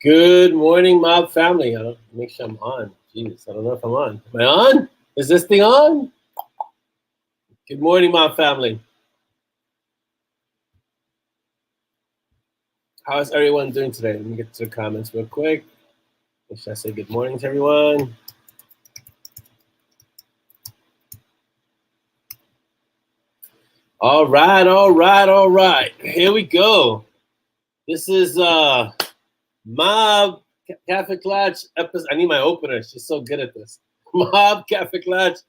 Good morning, Mob family. I don't make sure I'm on. Jeez, I don't know if I'm on. Am I on? Is this thing on? Good morning, Mob family. How is everyone doing today? Let me get to the comments real quick. Should I say good morning to everyone? All right. Here we go. This is Mob Kaffeeklatsch episode. I need my opener. She's so good at this. Mob Kaffeeklatsch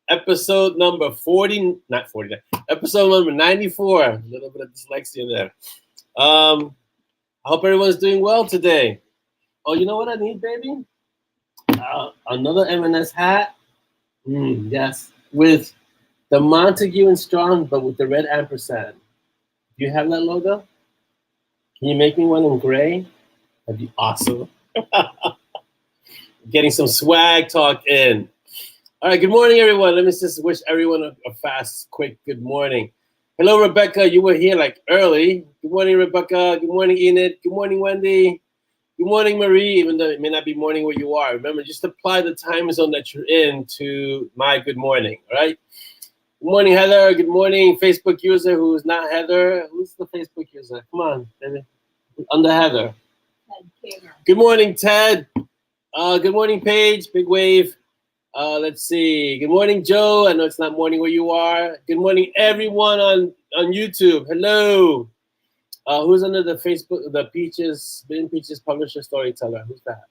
episode number 40, not 49, episode number 94. A little bit of dyslexia there. I hope everyone's doing well today. Oh, you know what I need, baby? Another M&S hat. Yes, with the Montague and Strong, but with the red ampersand. Do you have that logo? Can you make me one in gray? That'd be awesome. Getting some swag talk in. All right, good morning, everyone. Let me just wish everyone a fast, quick good morning. Hello, Rebecca. You were here like early. Good morning, Rebecca. Good morning, Enid. Good morning, Wendy. Good morning, Marie, even though it may not be morning where you are. Remember, just apply the time zone that you're in to my good morning, all right? Good morning, Heather. Good morning, Facebook user who's not Heather. Who's the Facebook user? Come on, baby. Under Heather. Good morning, Ted. Good morning, Paige. Big wave. Let's see. Good morning, Joe. I know it's not morning where you are. Good morning, everyone on YouTube. Hello. Who's under the Facebook, the Peaches, Ben Peaches Publisher Storyteller? Who's that?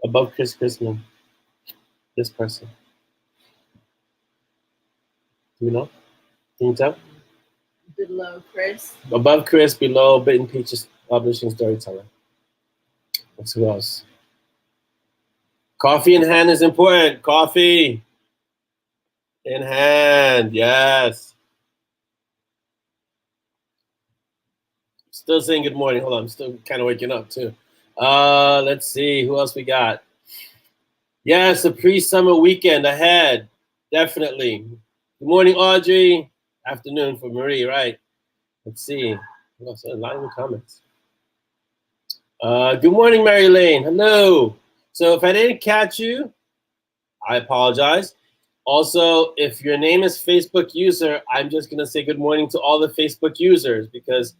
Above Chris Chrisman. This person. Do you know? Can you tell? Below Chris. Above Chris, below Ben Peaches Publishing Storyteller. What's who else? Coffee in hand is important. Coffee in hand, yes. Still saying good morning. Hold on, I'm still kind of waking up too. Let's see who else we got. Yes, the pre-summer weekend ahead, definitely. Good morning, Audrey. Afternoon for Marie, right? Let's see. Who else? A lot of comments. Good morning, Mary Lane. Hello. So if I didn't catch you, I apologize. Also, if your name is Facebook user, I'm just gonna say good morning to all the Facebook users because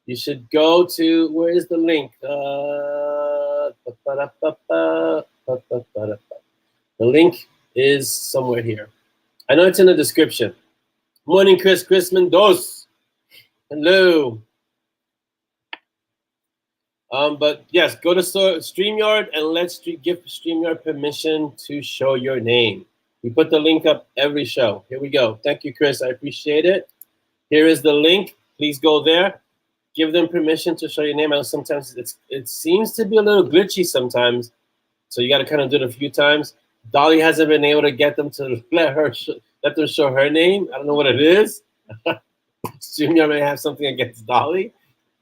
you should go to, where is the link? The link is somewhere here. I know it's in the description. Morning, Chris Mendoza. Hello. But yes, go to StreamYard and let's give StreamYard permission to show your name. We put the link up every show. Here we go. Thank you, Chris. I appreciate it. Here is the link. Please go there. Give them permission to show your name. I know sometimes it seems to be a little glitchy sometimes, so you got to kind of do it a few times. Dolly hasn't been able to get them to let them show her name. I don't know what it is. StreamYard may have something against Dolly,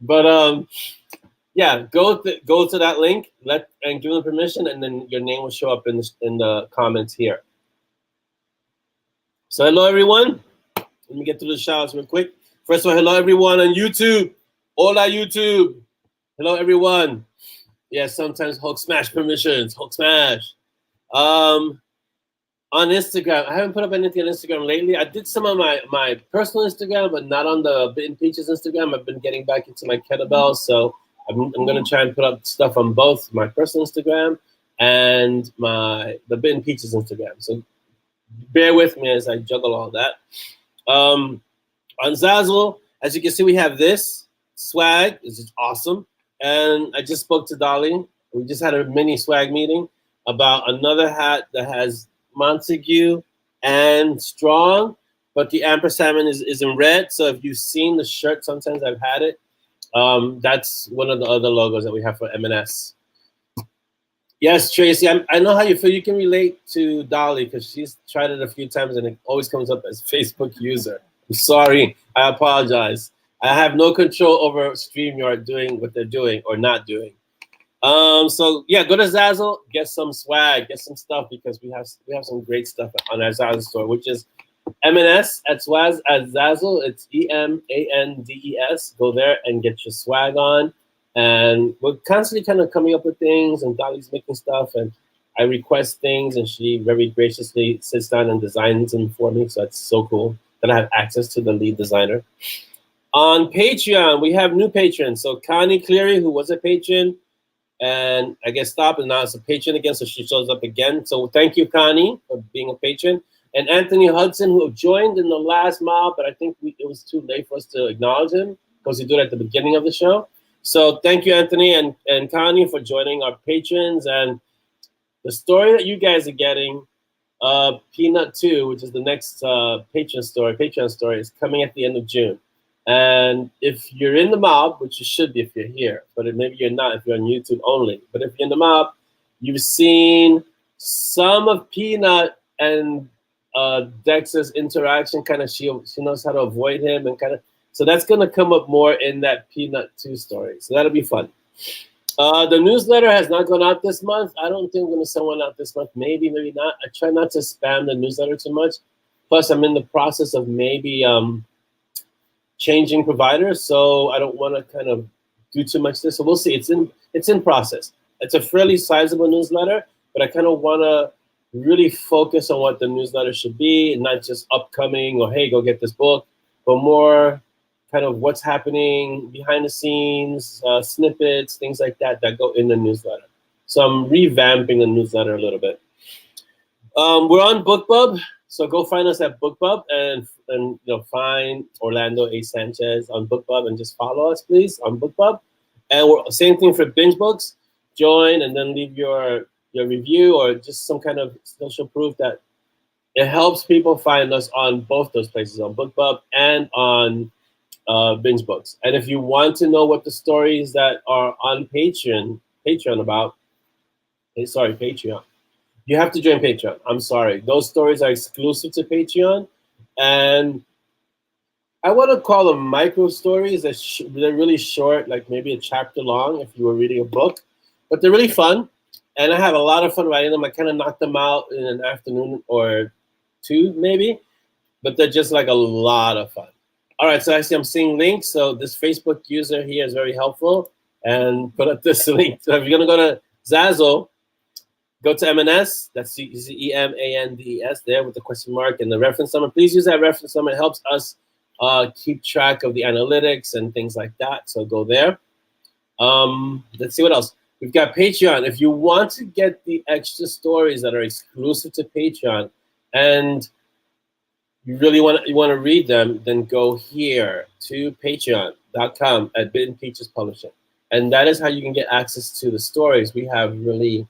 but yeah, go to that link, and give them permission, and then your name will show up in the comments here. So hello everyone. Let me get through the shout-outs real quick. First of all, hello everyone on YouTube. Hola YouTube. Hello everyone. Yeah, sometimes Hulk smash permissions. Hulk smash. On Instagram, I haven't put up anything on Instagram lately. I did some on my personal Instagram, but not on the Bitten Peaches Instagram. I've been getting back into my kettlebells, so I'm gonna try and put up stuff on both my personal Instagram and the Bitten Peaches Instagram. So bear with me as I juggle all that. On Zazzle, as you can see, we have this swag. This is awesome. And I just spoke to Dolly. We just had a mini swag meeting about another hat that has Montague and Strong, but the ampersand is in red. So if you've seen the shirt, sometimes I've had it. That's one of the other logos that we have for M&S. Yes, Tracy, I know how you feel. You can relate to Dolly because she's tried it a few times and it always comes up as Facebook user. I'm sorry. I apologize. I have no control over StreamYard doing what they're doing or not doing. So yeah, go to Zazzle, get some swag, get some stuff because we have some great stuff on our Zazzle store, which is M&S at Zazzle. It's EMANDES. Go there and get your swag on. And we're constantly kind of coming up with things, and Dolly's making stuff, and I request things, and she very graciously sits down and designs them for me. So that's so cool that I have access to the lead designer. On Patreon, we have new patrons. So Connie Cleary, who was a patron, and I guess stopped, and now it's a patron again, so she shows up again. So thank you, Connie, for being a patron. And Anthony Hudson, who joined in the last mob, but I think it was too late for us to acknowledge him because he did it at the beginning of the show. So thank you, Anthony and Connie, for joining our patrons. And the story that you guys are getting, Peanut 2, which is the next Patreon story, is coming at the end of June. And if you're in the mob, which you should be if you're here, but maybe you're not if you're on YouTube only, but if you're in the mob, you've seen some of Peanut and Dex's interaction. Kind of, she knows how to avoid him, and kind of, so that's going to come up more in that Peanut 2 story. So that'll be fun. The newsletter has not gone out this month. I don't think I'm going to send one out this month. Maybe, maybe not. I try not to spam the newsletter too much. Plus, I'm in the process of maybe changing providers, so I don't want to kind of do too much this. So we'll see. It's in process. It's a fairly sizable newsletter, but I kind of want to really focus on what the newsletter should be, and not just upcoming or hey, go get this book, but more kind of what's happening behind the scenes, snippets, things like that go in the newsletter. So I'm revamping the newsletter a little bit. We're on BookBub, so go find us at BookBub and find Orlando A. Sanchez on BookBub and just follow us, please, on BookBub. And we're same thing for Binge Books. Join and then leave your review or just some kind of social proof that it helps people find us on both those places, on BookBub and on Binge Books. And if you want to know what the stories that are on Patreon about, Patreon, you have to join Patreon. I'm sorry. Those stories are exclusive to Patreon. And I want to call them micro stories. They're really short, like maybe a chapter long if you were reading a book. But they're really fun. And I have a lot of fun writing them. I kind of knock them out in an afternoon or two, maybe. But they're just like a lot of fun. All right, so I'm seeing links. So this Facebook user here is very helpful. And put up this link. So if you're going to go to Zazzle, go to M&S. That's EMANDES there with the question mark and the reference number. Please use that reference number. It helps us keep track of the analytics and things like that. So go there. Let's see what else. We've got Patreon. If you want to get the extra stories that are exclusive to Patreon and you really want to read them, then go here to patreon.com at Bitten Peaches Publishing. And that is how you can get access to the stories. We have really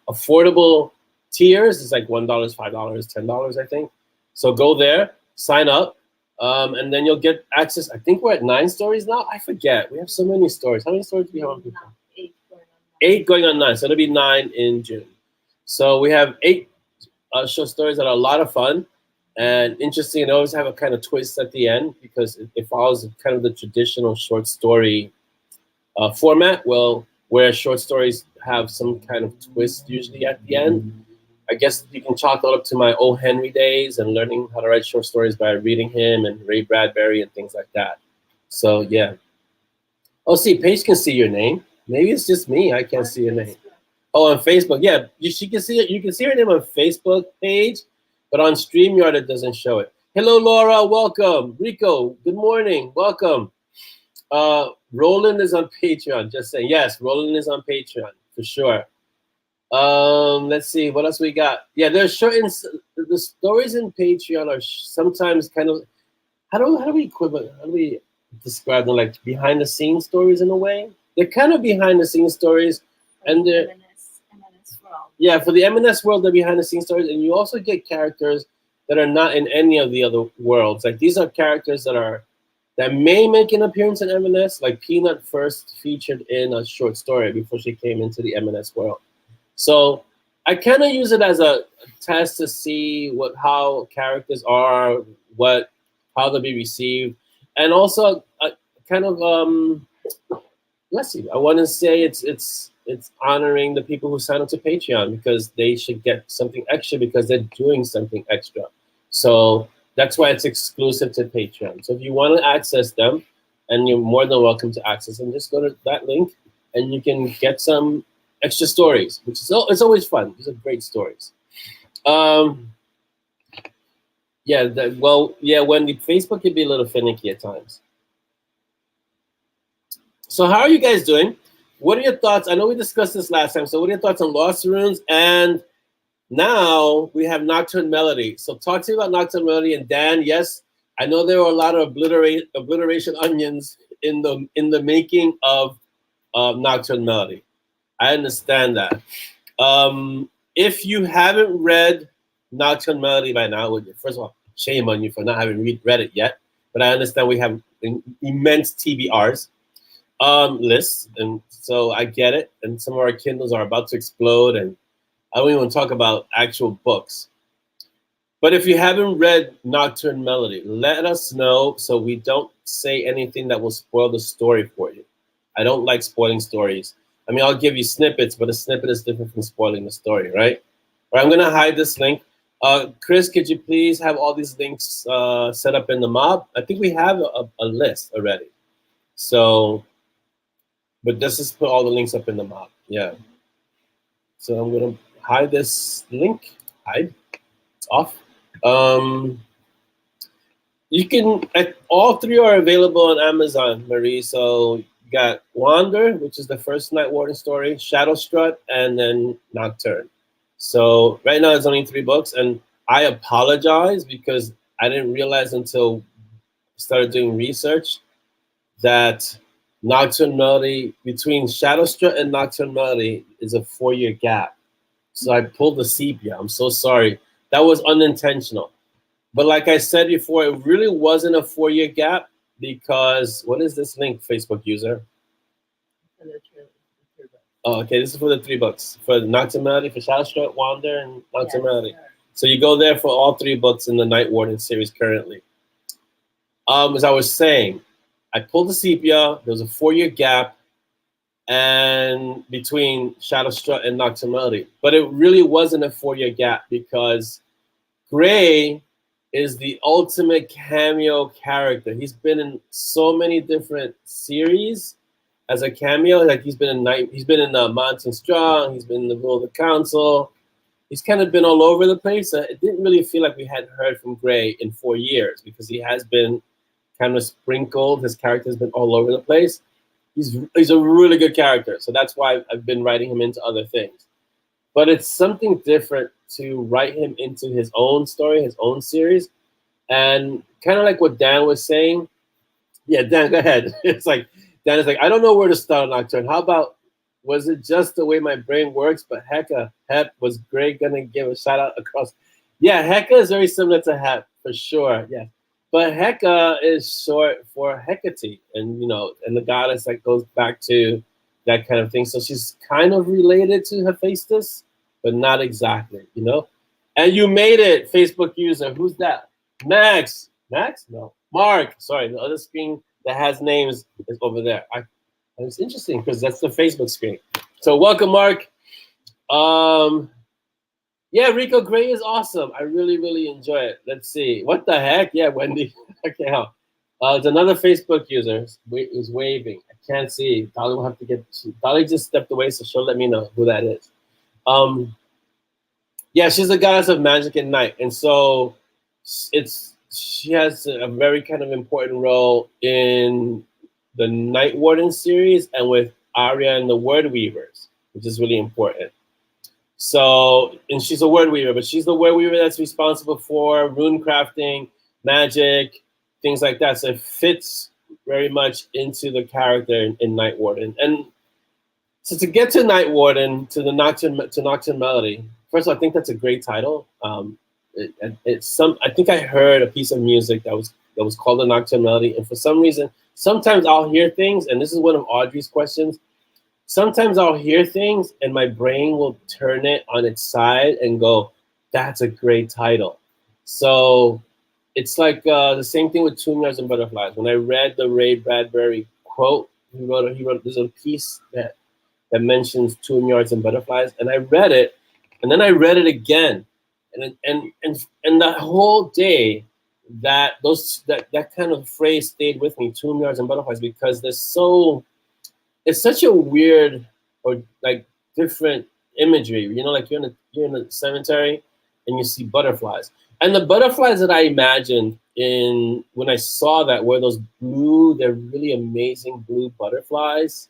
affordable tiers. It's like $1, $5, $10, I think. So go there, sign up, and then you'll get access. I think we're at 9 stories now. I forget. We have so many stories. How many stories do we have on people? 8 going on 9. So it'll be 9 in June. So we have 8 short stories that are a lot of fun and interesting, and always have a kind of twist at the end because it follows kind of the traditional short story format. Well, where short stories have some kind of twist usually at the end. I guess you can chalk it up to my O. Henry days and learning how to write short stories by reading him and Ray Bradbury and things like that. So yeah. Oh, see, Paige can see your name. Maybe it's just me. I can't see your name. Oh, on Facebook. Yeah, she can see it. You can see her name on Facebook page, but on StreamYard it doesn't show it. Hello, Laura. Welcome. Rico. Good morning. Welcome. Roland is on Patreon. Just saying. Yes, Roland is on Patreon for sure. Let's see what else we got. Yeah, there's certain the stories in Patreon are sometimes kind of how do we describe them, like behind the scenes stories in a way. They're kind of behind the scenes stories, and they're M&S World. Yeah, for the M&S World, they're behind the scenes stories, and you also get characters that are not in any of the other worlds. Like these are characters that may make an appearance in M&S. Like Peanut first featured in a short story before she came into the M&S World. So I kind of use it as a test to see how characters are, how they'll be received, and also kind of let's see. I want to say it's honoring the people who sign up to Patreon because they should get something extra because they're doing something extra. So that's why it's exclusive to Patreon. So if you want to access them, and you're more than welcome to access them, just go to that link and you can get some extra stories, which is it's always fun. These are great stories. Yeah, Wendy, Facebook can be a little finicky at times. So how are you guys doing? What are your thoughts? I know we discussed this last time. So what are your thoughts on Lost Runes? And now we have Nocturne Melody. So talk to me about Nocturne Melody. And Dan, yes, I know there were a lot of obliteration onions in the making of Nocturne Melody. I understand that. If you haven't read Nocturne Melody by now, first of all, shame on you for not having read it yet. But I understand we have immense TBRs lists, and so I get it. And some of our Kindles are about to explode, and I don't even talk about actual books. But if you haven't read Nocturne Melody, let us know so we don't say anything that will spoil the story for you. I don't like spoiling stories. I mean, I'll give you snippets, but a snippet is different from spoiling the story, right? All right, I'm going to hide this link. Chris, could you please have all these links set up in the MoB? I think we have a list already. So, but let's just put all the links up in the MoB. Yeah. So I'm going to hide this link. Hide. It's off. You can, all three are available on Amazon, Marie. So you got Wander, which is the first Night Warden story, Shadow Strut, and then Nocturne. So right now it's only 3 books, and I apologize because I didn't realize until I started doing research that Nocturne Melody, between Shadow Strut and Nocturne Melody, is a 4-year gap. So I pulled the sepia. I'm so sorry. That was unintentional. But like I said before, it really wasn't a 4-year gap because, what is this link, Facebook user? Oh, okay, this is for the 3 books. For Nocturne Melody, for Shadow Strut, Wander, and Nocturne Melody. So you go there for all 3 books in the Night Warden series currently. As I was saying, I pulled the sepia. There was a 4-year gap and between Shadow Strut and Nocturne Melody. But it really wasn't a 4-year gap because Gray is the ultimate cameo character. He's been in so many different series as a cameo. Like he's been in Mountain Strong. He's been in the Rule of the Council. He's kind of been all over the place. It didn't really feel like we hadn't heard from Gray in 4 years because he has been kind of sprinkled. His character has been all over the place. He's a really good character, so that's why I've been writing him into other things. But it's something different to write him into his own story, his own series, and kind of like what Dan was saying. Yeah, Dan, go ahead. It's like Dan is like, I don't know where to start on Nocturne. How about, was it just the way my brain works? But Hecka, Hep, was Greg gonna give a shout out across? Yeah, Hecka is very similar to Hep for sure. Yeah. But Hecka is short for Hecate, and and the goddess that goes back to that kind of thing. So she's kind of related to Hephaestus, but not exactly, And you made it, Facebook user. Who's that? Max? No. Mark. Sorry, the other screen that has names is over there. It's interesting because that's the Facebook screen. So welcome, Mark. Yeah, Rico Gray is awesome. I really, really enjoy it. Let's see. What the heck? Yeah, Wendy. Okay, how? It's another Facebook user who's waving. I can't see. Dolly will have to get. Dolly just stepped away, so she'll let me know who that is. Yeah, she's the goddess of magic and night, and so she has a very kind of important role in the Night Warden series and with Arya and the Word Weavers, which is really important. So, and she's a word weaver, but she's the word weaver that's responsible for rune crafting, magic, things like that. So it fits very much into the character in Night Warden. And so to get to Night Warden, to Nocturne Melody, first of all, I think that's a great title. I think I heard a piece of music that was called the Nocturne Melody, and for some reason, sometimes I'll hear things, and this is one of Audrey's questions. Sometimes I'll hear things and my brain will turn it on its side and go, that's a great title. So it's like the same thing with Tomb Yards and Butterflies. When I read the Ray Bradbury quote, he wrote there's a piece that mentions Tomb Yards and Butterflies, and I read it, and then I read it again. And the whole day that kind of phrase stayed with me, Tomb Yards and Butterflies, because they're so it's such a weird or like different imagery. You know, like you're in a cemetery and you see butterflies. And the butterflies that I imagined in when I saw that were those blue, they're really amazing blue butterflies.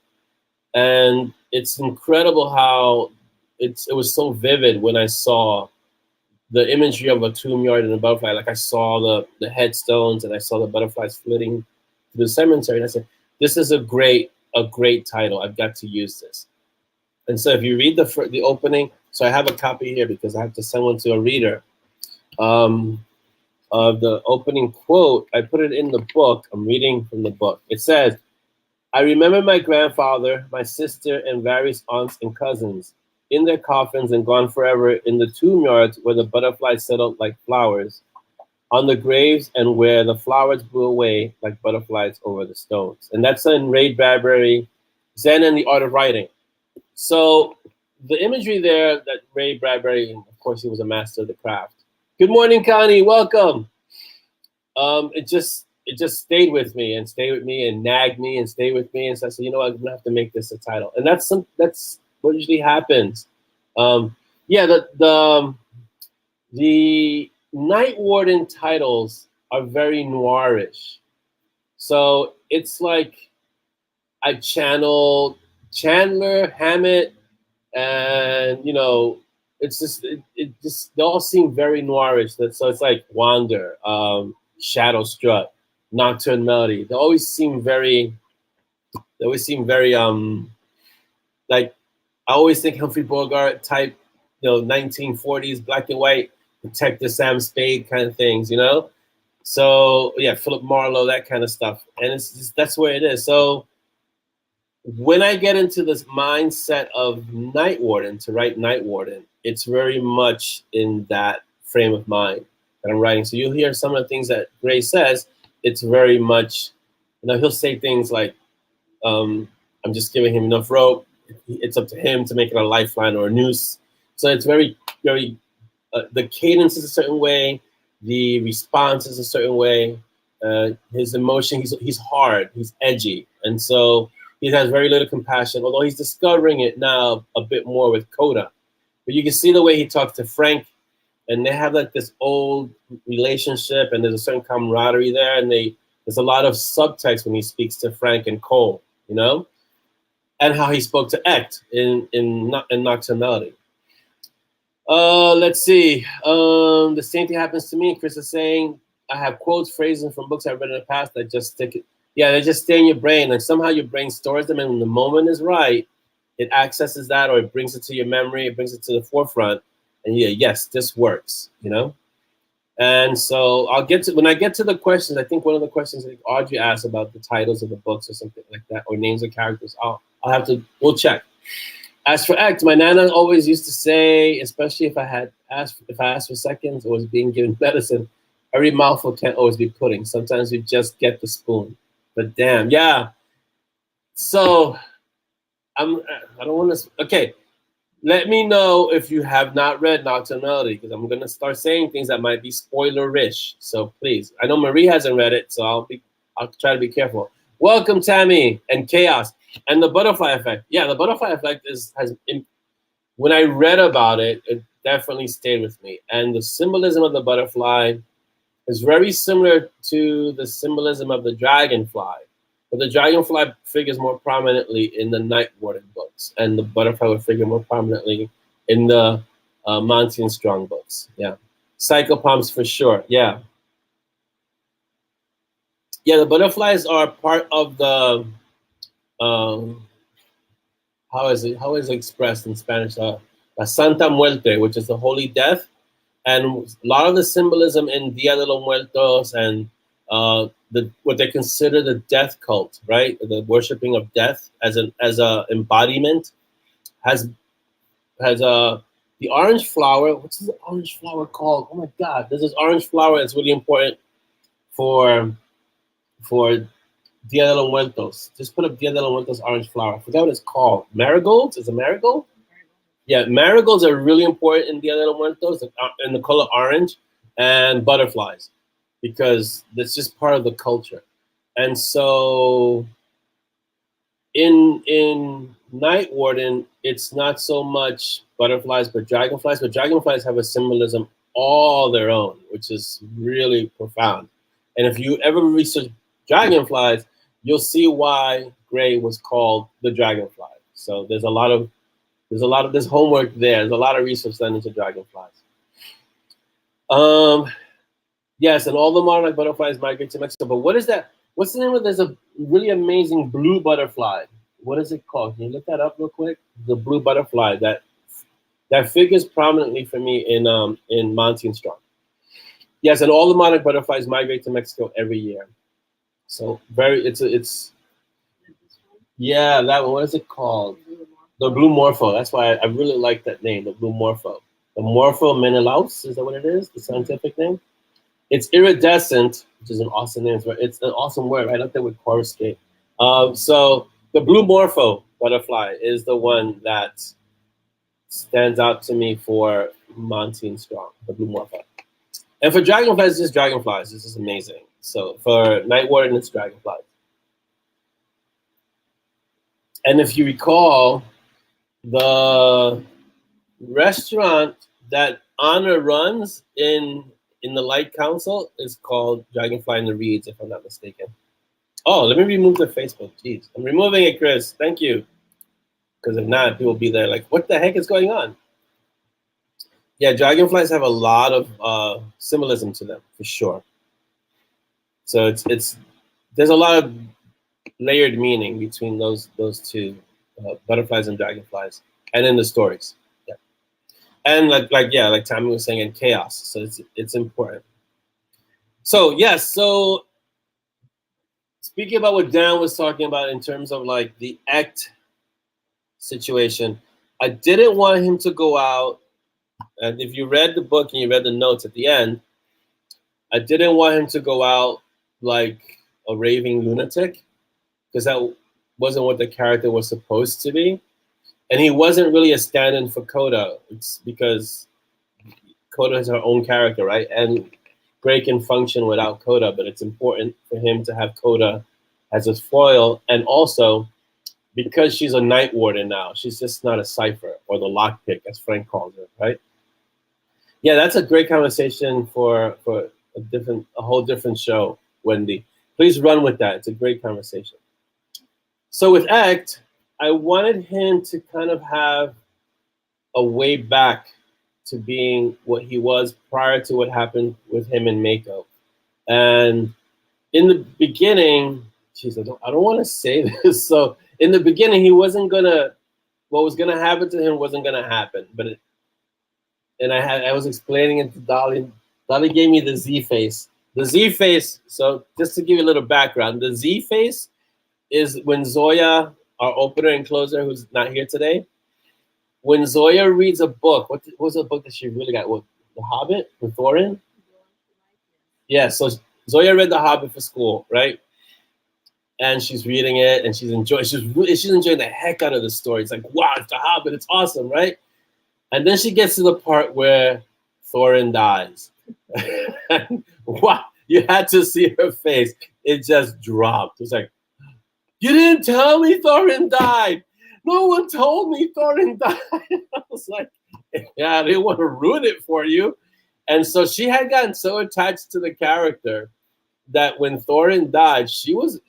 And it's incredible how it was so vivid when I saw the imagery of a tomb yard and a butterfly. Like I saw the headstones and I saw the butterflies flitting through the cemetery. And I said, this is a great title. I've got to use this. And so if you read the opening, so I have a copy here because I have to send one to a reader. Of the opening quote, I put it in the book. I'm reading from the book. It says, I remember my grandfather, my sister, and various aunts and cousins in their coffins and gone forever in the tomb yards where the butterflies settled like flowers on the graves and where the flowers blew away like butterflies over the stones. And that's in Ray Bradbury, Zen and the Art of Writing. So the imagery there that Ray Bradbury, of course, he was a master of the craft. Good morning, Connie. Welcome. It just stayed with me and nagged me and stayed with me. And so I said, you know what, I'm gonna have to make this a title. And that's what usually happens. Yeah, the Night Warden titles are very noirish. So it's like I channeled Chandler, Hammett, and it's just it just they all seem very noirish. So it's like Wander, Shadow Strut, Nocturne Melody. They always seem very like I always think Humphrey Bogart type, 1940s black and white, Detective Sam Spade kind of things. So yeah, Philip Marlowe, that kind of stuff, and it's just, that's where it is. So when I get into this mindset of Night Warden to write Night Warden, it's very much in that frame of mind that I'm writing. So you'll hear some of the things that Gray says. It's very much, he'll say things like, I'm just giving him enough rope. It's up to him to make it a lifeline or a noose. So it's very, very, the cadence is a certain way. The response is a certain way. His emotion, he's hard, he's edgy. And so he has very little compassion, although he's discovering it now a bit more with Coda. But you can see the way he talks to Frank, and they have like this old relationship, and there's a certain camaraderie there, and there's a lot of subtext when he speaks to Frank and Cole, and how he spoke to Echt in Nocturne Melody. Let's see. The same thing happens to me. Chris is saying, I have quotes, phrases from books I've read in the past that just stick it. Yeah, they just stay in your brain, and somehow your brain stores them, and when the moment is right, it accesses that, or it brings it to your memory, it brings it to the forefront, and yes, this works, And so when I get to the questions, I think one of the questions that Audrey asked about the titles of the books or something like that, or names of characters, we'll check. As for Echt, my nana always used to say, especially if I asked for seconds or was being given medicine, every mouthful can't always be pudding. Sometimes you just get the spoon. But damn, yeah. So I don't want to. Okay, let me know if you have not read Nocturne Melody, because I'm gonna start saying things that might be spoiler-ish. So please, I know Marie hasn't read it, so I'll try to be careful. Welcome, Tammy and Chaos and the Butterfly Effect. Yeah, the Butterfly Effect when I read about it, it definitely stayed with me. And the symbolism of the butterfly is very similar to the symbolism of the dragonfly. But the dragonfly figures more prominently in the Night Warden books, and the butterfly would figure more prominently in the Monty and Strong books. Yeah. Psychopomps for sure. Yeah. Yeah, the butterflies are part of the, how is it expressed in Spanish? La Santa Muerte, which is the Holy Death. And a lot of the symbolism in Dia de los Muertos and what they consider the death cult, right? The worshiping of death as a embodiment has the orange flower. What's the orange flower called? Oh my God! There's this orange flower that's really important for Dia de los Muertos. Just put up Dia de los Muertos orange flower. I forgot what it's called. Marigolds? Is it marigold? Yeah, marigolds are really important in Dia de los Muertos, in the color orange, and butterflies, because that's just part of the culture. And so In Night Warden, it's not so much butterflies, but dragonflies. But dragonflies have a symbolism all their own, which is really profound. And if you ever research dragonflies, you'll see why Gray was called the dragonfly. So there's homework there. There's a lot of research done into dragonflies. Yes, and all the monarch butterflies migrate to Mexico. But what is that? What's the name of? There's a really amazing blue butterfly. What is it called? Can you look that up real quick? The blue butterfly that figures prominently for me in Monty and Strong. Yes, and all the monarch butterflies migrate to Mexico every year. So it's yeah, that one. What is it called? The blue morpho. That's why I really like that name, the blue morpho. The morpho menelaus, is that what it is? The scientific name? It's iridescent, which is an awesome name. It's an awesome word, right up there with coruscate. So the blue morpho butterfly is the one that stands out to me for Monty and Strong, the blue morpho. And for dragonflies, it's just dragonflies. This is amazing. So for Night Warden, it's dragonflies. And if you recall, the restaurant that Anna runs in the Light Council is called Dragonfly in the Reeds, if I'm not mistaken. Oh, let me remove the Facebook. Jeez, I'm removing it, Chris. Thank you. Because if not, people will be there like, what the heck is going on? Yeah, dragonflies have a lot of symbolism to them, for sure. So there's a lot of layered meaning between those two, butterflies and dragonflies, and in the stories. Yeah. And like Tammy was saying, in chaos. So it's important. So yes, so speaking about what Dan was talking about in terms of like the act situation, I didn't want him to go out. And if you read the book and you read the notes at the end, I didn't want him to go out like a raving lunatic, because that wasn't what the character was supposed to be. And he wasn't really a stand-in for Coda. It's because Coda is her own character, right? And Gray can function without Coda, but it's important for him to have Coda as a foil. And also, because she's a Night Warden now, she's just not a cipher or the lockpick, as Frank calls her, right? Yeah, that's a great conversation for a whole different show, Wendy. Please run with that. It's a great conversation. So with Act, I wanted him to kind of have a way back to being what he was prior to what happened with him in Mako. And in the beginning, geez, I don't want to say this. So in the beginning, what was gonna happen to him wasn't gonna happen. I was explaining it to Dolly. Dolly gave me the Z face. The Z face. So just to give you a little background, the Z face is when Zoya, our opener and closer, who's not here today, when Zoya reads a book, what was the book that she really got? What, The Hobbit with Thorin? Yeah, so Zoya read The Hobbit for school, right? And she's reading it and she's enjoying the heck out of the story. It's like, wow, it's The Hobbit, it's awesome, right? And then she gets to the part where Thorin dies. Wow, you had to see her face. It just dropped. It was like, you didn't tell me Thorin died. No one told me Thorin died. I was like, yeah, I didn't want to ruin it for you. And so she had gotten so attached to the character that when Thorin died, she was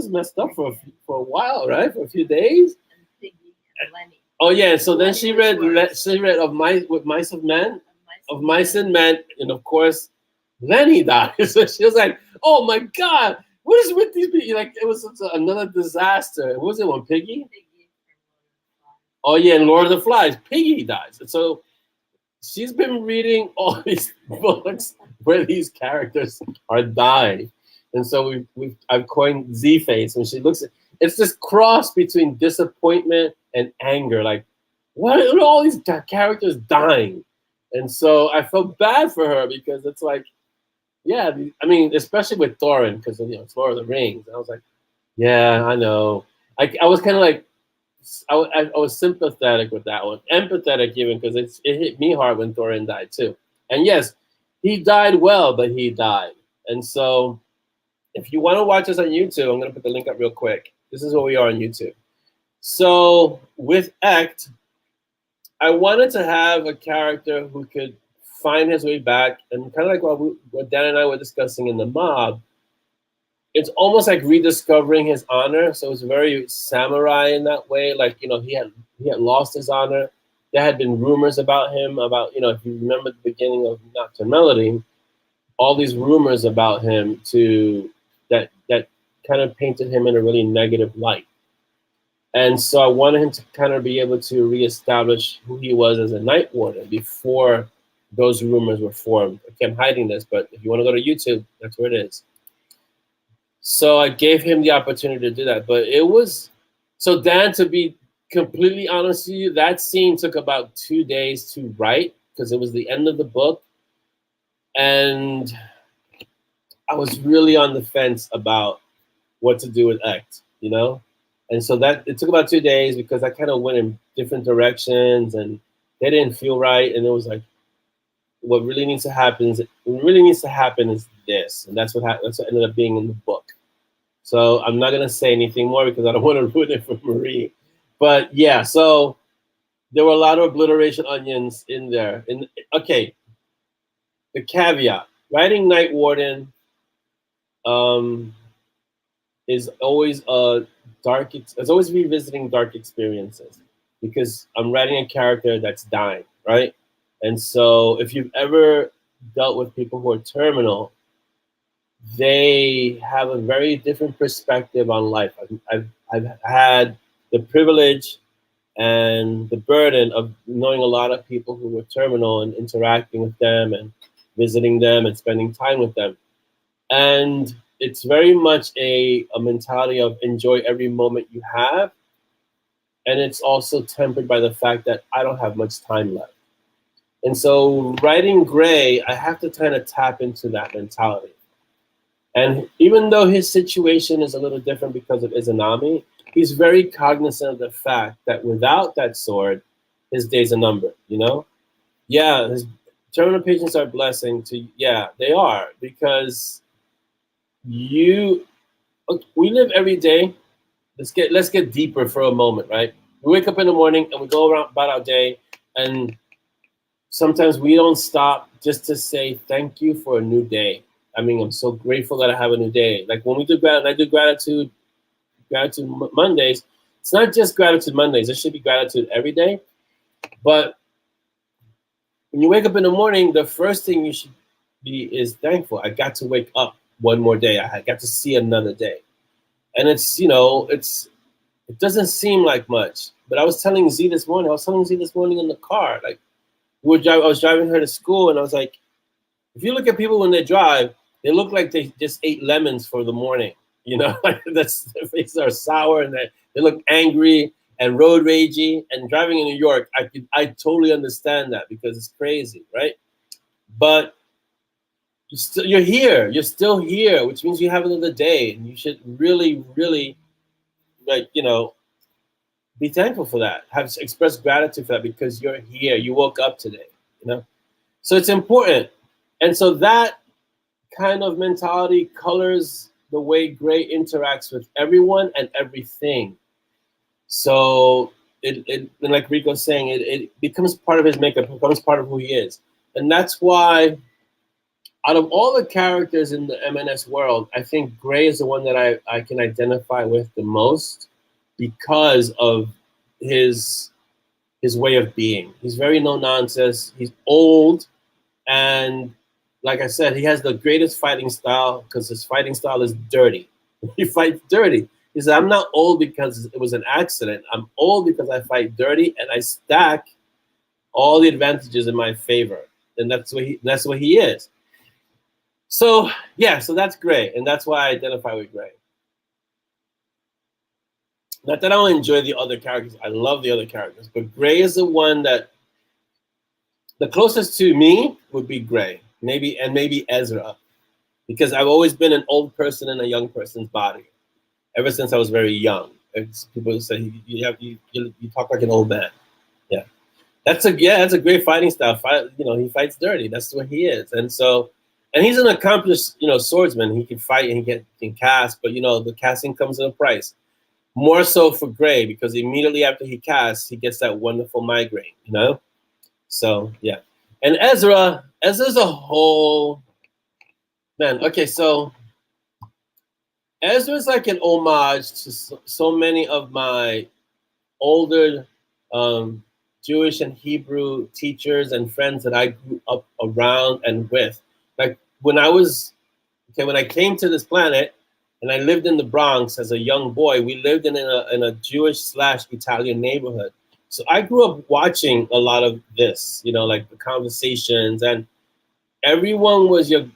messed up for a while, right? For a few days. Oh yeah. So then she read of Mice and Men, and of course, Lenny died. So she was like, oh my God. What is with these people? Like, it was another disaster. What was it one, Piggy? Oh yeah, and Lord of the Flies, Piggy dies. And so she's been reading all these books where these characters are dying. And so I've coined Z face. When she looks at it's this cross between disappointment and anger. Like, what are all these characters dying? And so I felt bad for her because it's like, yeah, I mean, especially with Thorin, because it's Lord of the Rings. And I was like, yeah, I know. I was kind of like, I was sympathetic with that one, empathetic even, because it hit me hard when Thorin died too. And yes, he died well, but he died. And so if you want to watch us on YouTube, I'm going to put the link up real quick. This is where we are on YouTube. So with Act, I wanted to have a character who could find his way back, and kind of like what Dan and I were discussing in the MoB. It's almost like rediscovering his honor. So it's very samurai in that way. Like, he had lost his honor. There had been rumors about him, about, if you remember the beginning of Nocturne Melody, all these rumors about him that kind of painted him in a really negative light. And so I wanted him to kind of be able to reestablish who he was as a Night Warden before those rumors were formed. Okay, I'm hiding this, but if you want to go to YouTube, that's where it is. So I gave him the opportunity to do that. But it was, so Dan, to be completely honest with you, that scene took about 2 days to write because it was the end of the book. And I was really on the fence about what to do with Act, And so that it took about 2 days because I kind of went in different directions and they didn't feel right. And it was like, what really needs to happen is this, and that's what ended up being in the book. So I'm not gonna say anything more because I don't want to ruin it for Marie. But yeah, so there were a lot of obliteration onions in there. And okay, the caveat: writing Night Warden is always it's always revisiting dark experiences because I'm writing a character that's dying, right? And so if you've ever dealt with people who are terminal, they have a very different perspective on life. I've had the privilege and the burden of knowing a lot of people who were terminal and interacting with them and visiting them and spending time with them. And it's very much a mentality of enjoy every moment you have. And it's also tempered by the fact that I don't have much time left. And so writing Gray, I have to kind of tap into that mentality. And even though his situation is a little different because of Izanami, he's very cognizant of the fact that without that sword, his days are numbered, Yeah, his terminal patients are a blessing they are, because we live every day. Let's get deeper for a moment, right? We wake up in the morning and we go around about our day, and sometimes we don't stop just to say thank you for a new day. I mean, I'm so grateful that I have a new day. Like when I do gratitude Mondays, it's not just gratitude Mondays. There should be gratitude every day. But when you wake up in the morning, the first thing you should be is thankful. I got to wake up one more day. I got to see another day. And it doesn't seem like much. But I was telling Z this morning in the car, like I was driving her to school, and I was like, if you look at people when they drive, they look like they just ate lemons for the morning. Their faces are sour and they look angry and road ragey. And driving in New York, I totally understand that because it's crazy, right? But you're here. You're still here, which means you have another day, and you should really, really, be thankful for that. Express gratitude for that because you're here. You woke up today, So it's important. And so that kind of mentality colors the way Gray interacts with everyone and everything. So it like Rico's saying, it becomes part of his makeup, becomes part of who he is. And that's why out of all the characters in the M&S world, I think Gray is the one that I can identify with the most because of his way of being. He's very no nonsense. He's old, and like I said, he has the greatest fighting style because his fighting style is dirty. He fights dirty. He said, I'm not old because it was an accident. I'm old because I fight dirty and I stack all the advantages in my favor. And that's what he is. So yeah, so that's Gray, and that's why I identify with Gray. Not that I don't enjoy the other characters. I love the other characters, but Gray is the one that the closest to me would be Gray, maybe Ezra, because I've always been an old person in a young person's body, ever since I was very young. People say you talk like an old man. Yeah, that's a great fighting style. He fights dirty. That's what he is, and he's an accomplished swordsman. He can fight and he can cast, but the casting comes at a price. More so for Gray, because immediately after he casts, he gets that wonderful migraine, you know? So, yeah. And Ezra's a whole, man, okay, so Ezra's like an homage to so many of my older Jewish and Hebrew teachers and friends that I grew up around and with. Like when I came to this planet and I lived in the Bronx as a young boy, we lived in a Jewish/Italian neighborhood. So I grew up watching a lot of this, you know, like the conversations, and everyone was your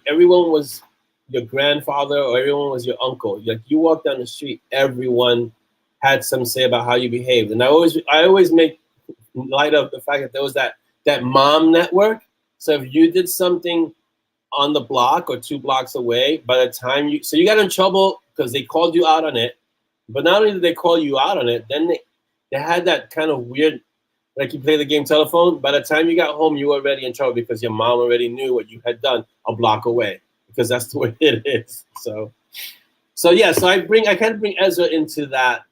grandfather, or everyone was your uncle. Like you walk down the street, everyone had some say about how you behaved. And I always make light of the fact that there was that mom network. So if you did something on the block or 2 blocks away, by the time you got in trouble because they called you out on it. But not only did they call you out on it, then they had that kind of weird, like you play the game telephone. By the time you got home, you were already in trouble because your mom already knew what you had done a block away, because that's the way it is. So yeah, so I kind of bring Ezra into that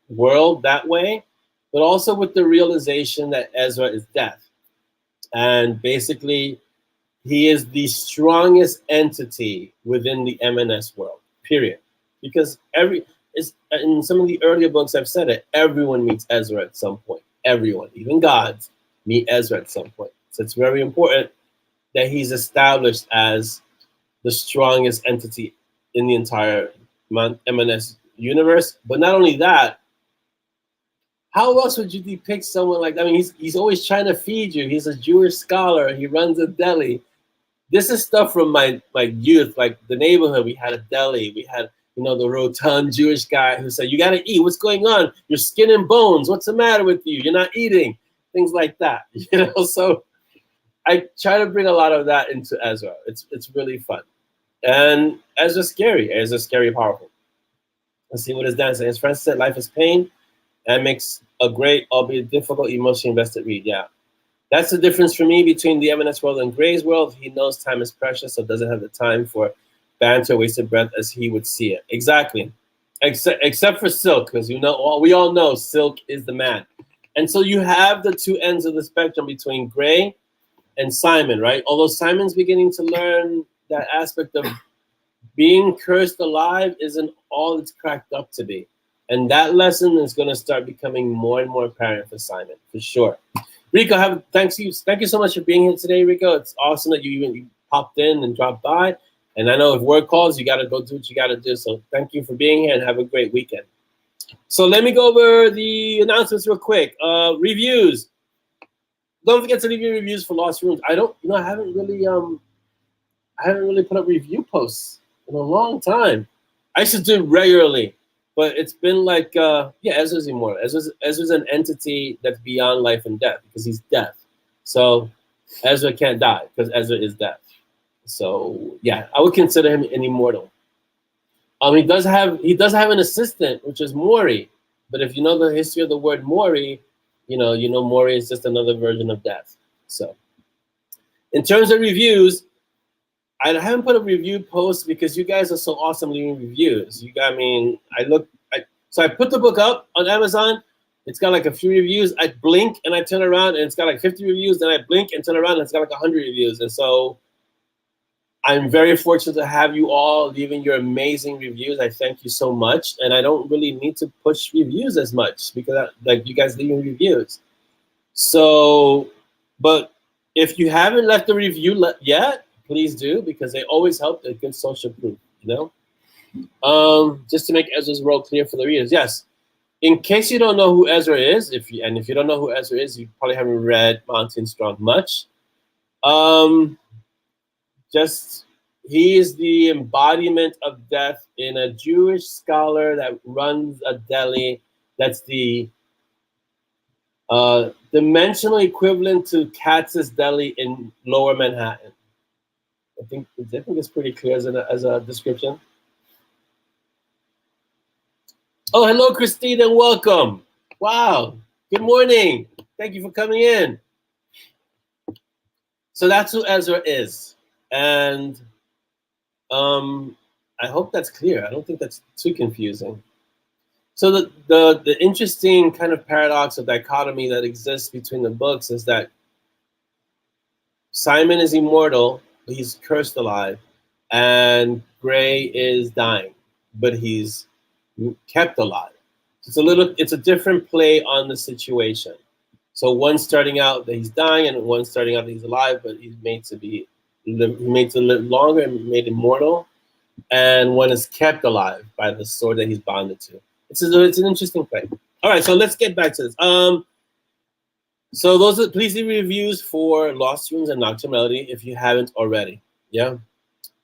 world that way, but also with the realization that Ezra is death, and basically he is the strongest entity within the M&S world, period. Because in some of the earlier books I've said it, everyone meets Ezra at some point. Everyone, even gods, meet Ezra at some point. So it's very important that he's established as the strongest entity in the entire M&S universe. But not only that, how else would you depict someone like that? I mean, he's always trying to feed you. He's a Jewish scholar. He runs a deli. This is stuff from my youth, like the neighborhood. We had a deli. We had, you know, the rotund Jewish guy who said, "You got to eat. What's going on? You're skin and bones. What's the matter with you? You're not eating." Things like that, you know. So I try to bring a lot of that into Ezra. It's really fun. And Ezra's scary. Ezra's scary, powerful. Let's see what his dad says. His friend said, "Life is pain," and makes a great, albeit difficult, emotionally invested read. Yeah. That's the difference for me between the M&S world and Gray's world. He knows time is precious, so doesn't have the time for banter, wasted breath as he would see it. Exactly. Except for Silk, because we all know Silk is the man. And so you have the two ends of the spectrum between Gray and Simon, right? Although Simon's beginning to learn that aspect of being cursed alive isn't all it's cracked up to be. And that lesson is going to start becoming more and more apparent for Simon, for sure. Rico, thank you so much for being here today, Rico. It's awesome that you popped in and dropped by. And I know if word calls, you got to go do what you got to do. So thank you for being here and have a great weekend. So let me go over the announcements real quick. Reviews. Don't forget to leave your reviews for Lost Rooms. I haven't really put up review posts in a long time. I should do it regularly. But it's been like, Ezra's immortal. Ezra's an entity that's beyond life and death because he's death. So Ezra can't die because Ezra is death. So yeah, I would consider him an immortal. He does have an assistant, which is Mori. But if you know the history of the word Mori, you know Mori is just another version of death. So in terms of reviews, I haven't put a review post because you guys are so awesome leaving reviews. So I put the book up on Amazon. It's got like a few reviews. I blink and I turn around and it's got like 50 reviews. Then I blink and turn around and it's got like 100 reviews. And so I'm very fortunate to have you all leaving your amazing reviews. I thank you so much. And I don't really need to push reviews as much because you guys leaving reviews. So, but if you haven't left a review yet, please do, because they always help. A good social proof, just to make Ezra's role clear for the readers. Yes, in case you don't know who Ezra is, if you don't know who Ezra is, you probably haven't read Mountain Strong much. He is the embodiment of death in a Jewish scholar that runs a deli. That's the dimensional equivalent to Katz's Deli in Lower Manhattan. I think it's pretty clear as a description. Oh, hello, Christine, and welcome. Wow. Good morning. Thank you for coming in. So that's who Ezra is. And I hope that's clear. I don't think that's too confusing. So the interesting kind of paradox or dichotomy that exists between the books is that Simon is immortal, but he's cursed alive, and Gray is dying, but he's kept alive. It's a different play on the situation. So one's starting out that he's dying, and one's starting out that he's alive, but he's made to live longer and made immortal, and one is kept alive by the sword that he's bonded to. It's an interesting play. All right, so let's get back to this. So those are please leave reviews for Lost Ruins and Nocturne Melody if you haven't already. Yeah.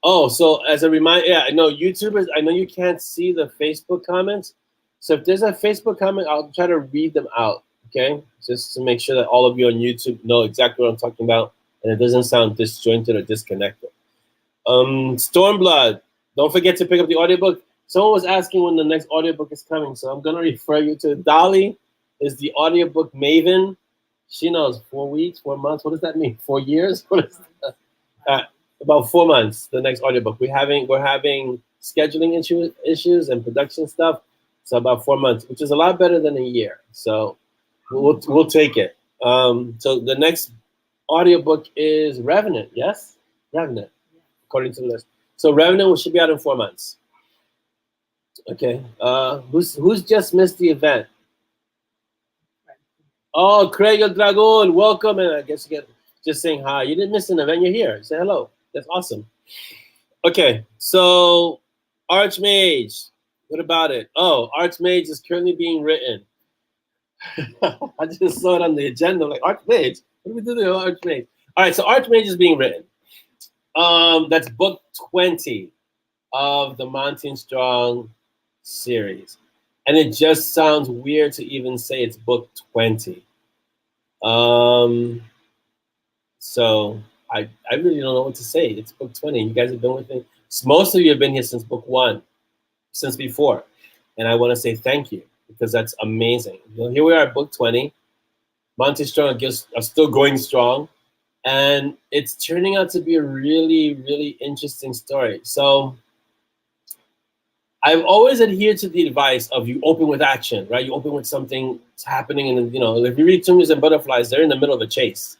Oh, so as a reminder, yeah, I know YouTubers, I know you can't see the Facebook comments. So if there's a Facebook comment, I'll try to read them out, okay? Just to make sure that all of you on YouTube know exactly what I'm talking about and it doesn't sound disjointed or disconnected. Stormblood, don't forget to pick up the audiobook. Someone was asking when the next audiobook is coming, so I'm gonna refer you to Dolly is the audiobook maven. She knows 4 weeks, 4 months. What does that mean? 4 years? What is that? About 4 months. The next audiobook. We're having scheduling issues and production stuff. So about 4 months, which is a lot better than a year. So we'll take it. So the next audiobook is Revenant. Yes, Revenant, according to the list. So Revenant should be out in 4 months. Okay. Who's just missed the event? Oh, Craig El Dragon, welcome. And I guess you get just saying hi. You didn't miss an event, you're here. Say hello. That's awesome. Okay, so Archmage, what about it? Oh, Archmage is currently being written. I just saw it on the agenda, like Archmage. What do we do to Archmage? All right, so Archmage is being written. That's book 20 of the Monty and Strong series. And it just sounds weird to even say it's book 20. So I really don't know what to say. It's book 20. You guys have been with me. Most of you have been here since book 1, since before. And I want to say thank you because that's amazing. Here we are at book 20. Monty Strong are still going strong. And it's turning out to be a really, really interesting story. So I've always adhered to the advice of you open with action, right? You open with something that's happening, and if you read Tumors and Butterflies, they're in the middle of a chase.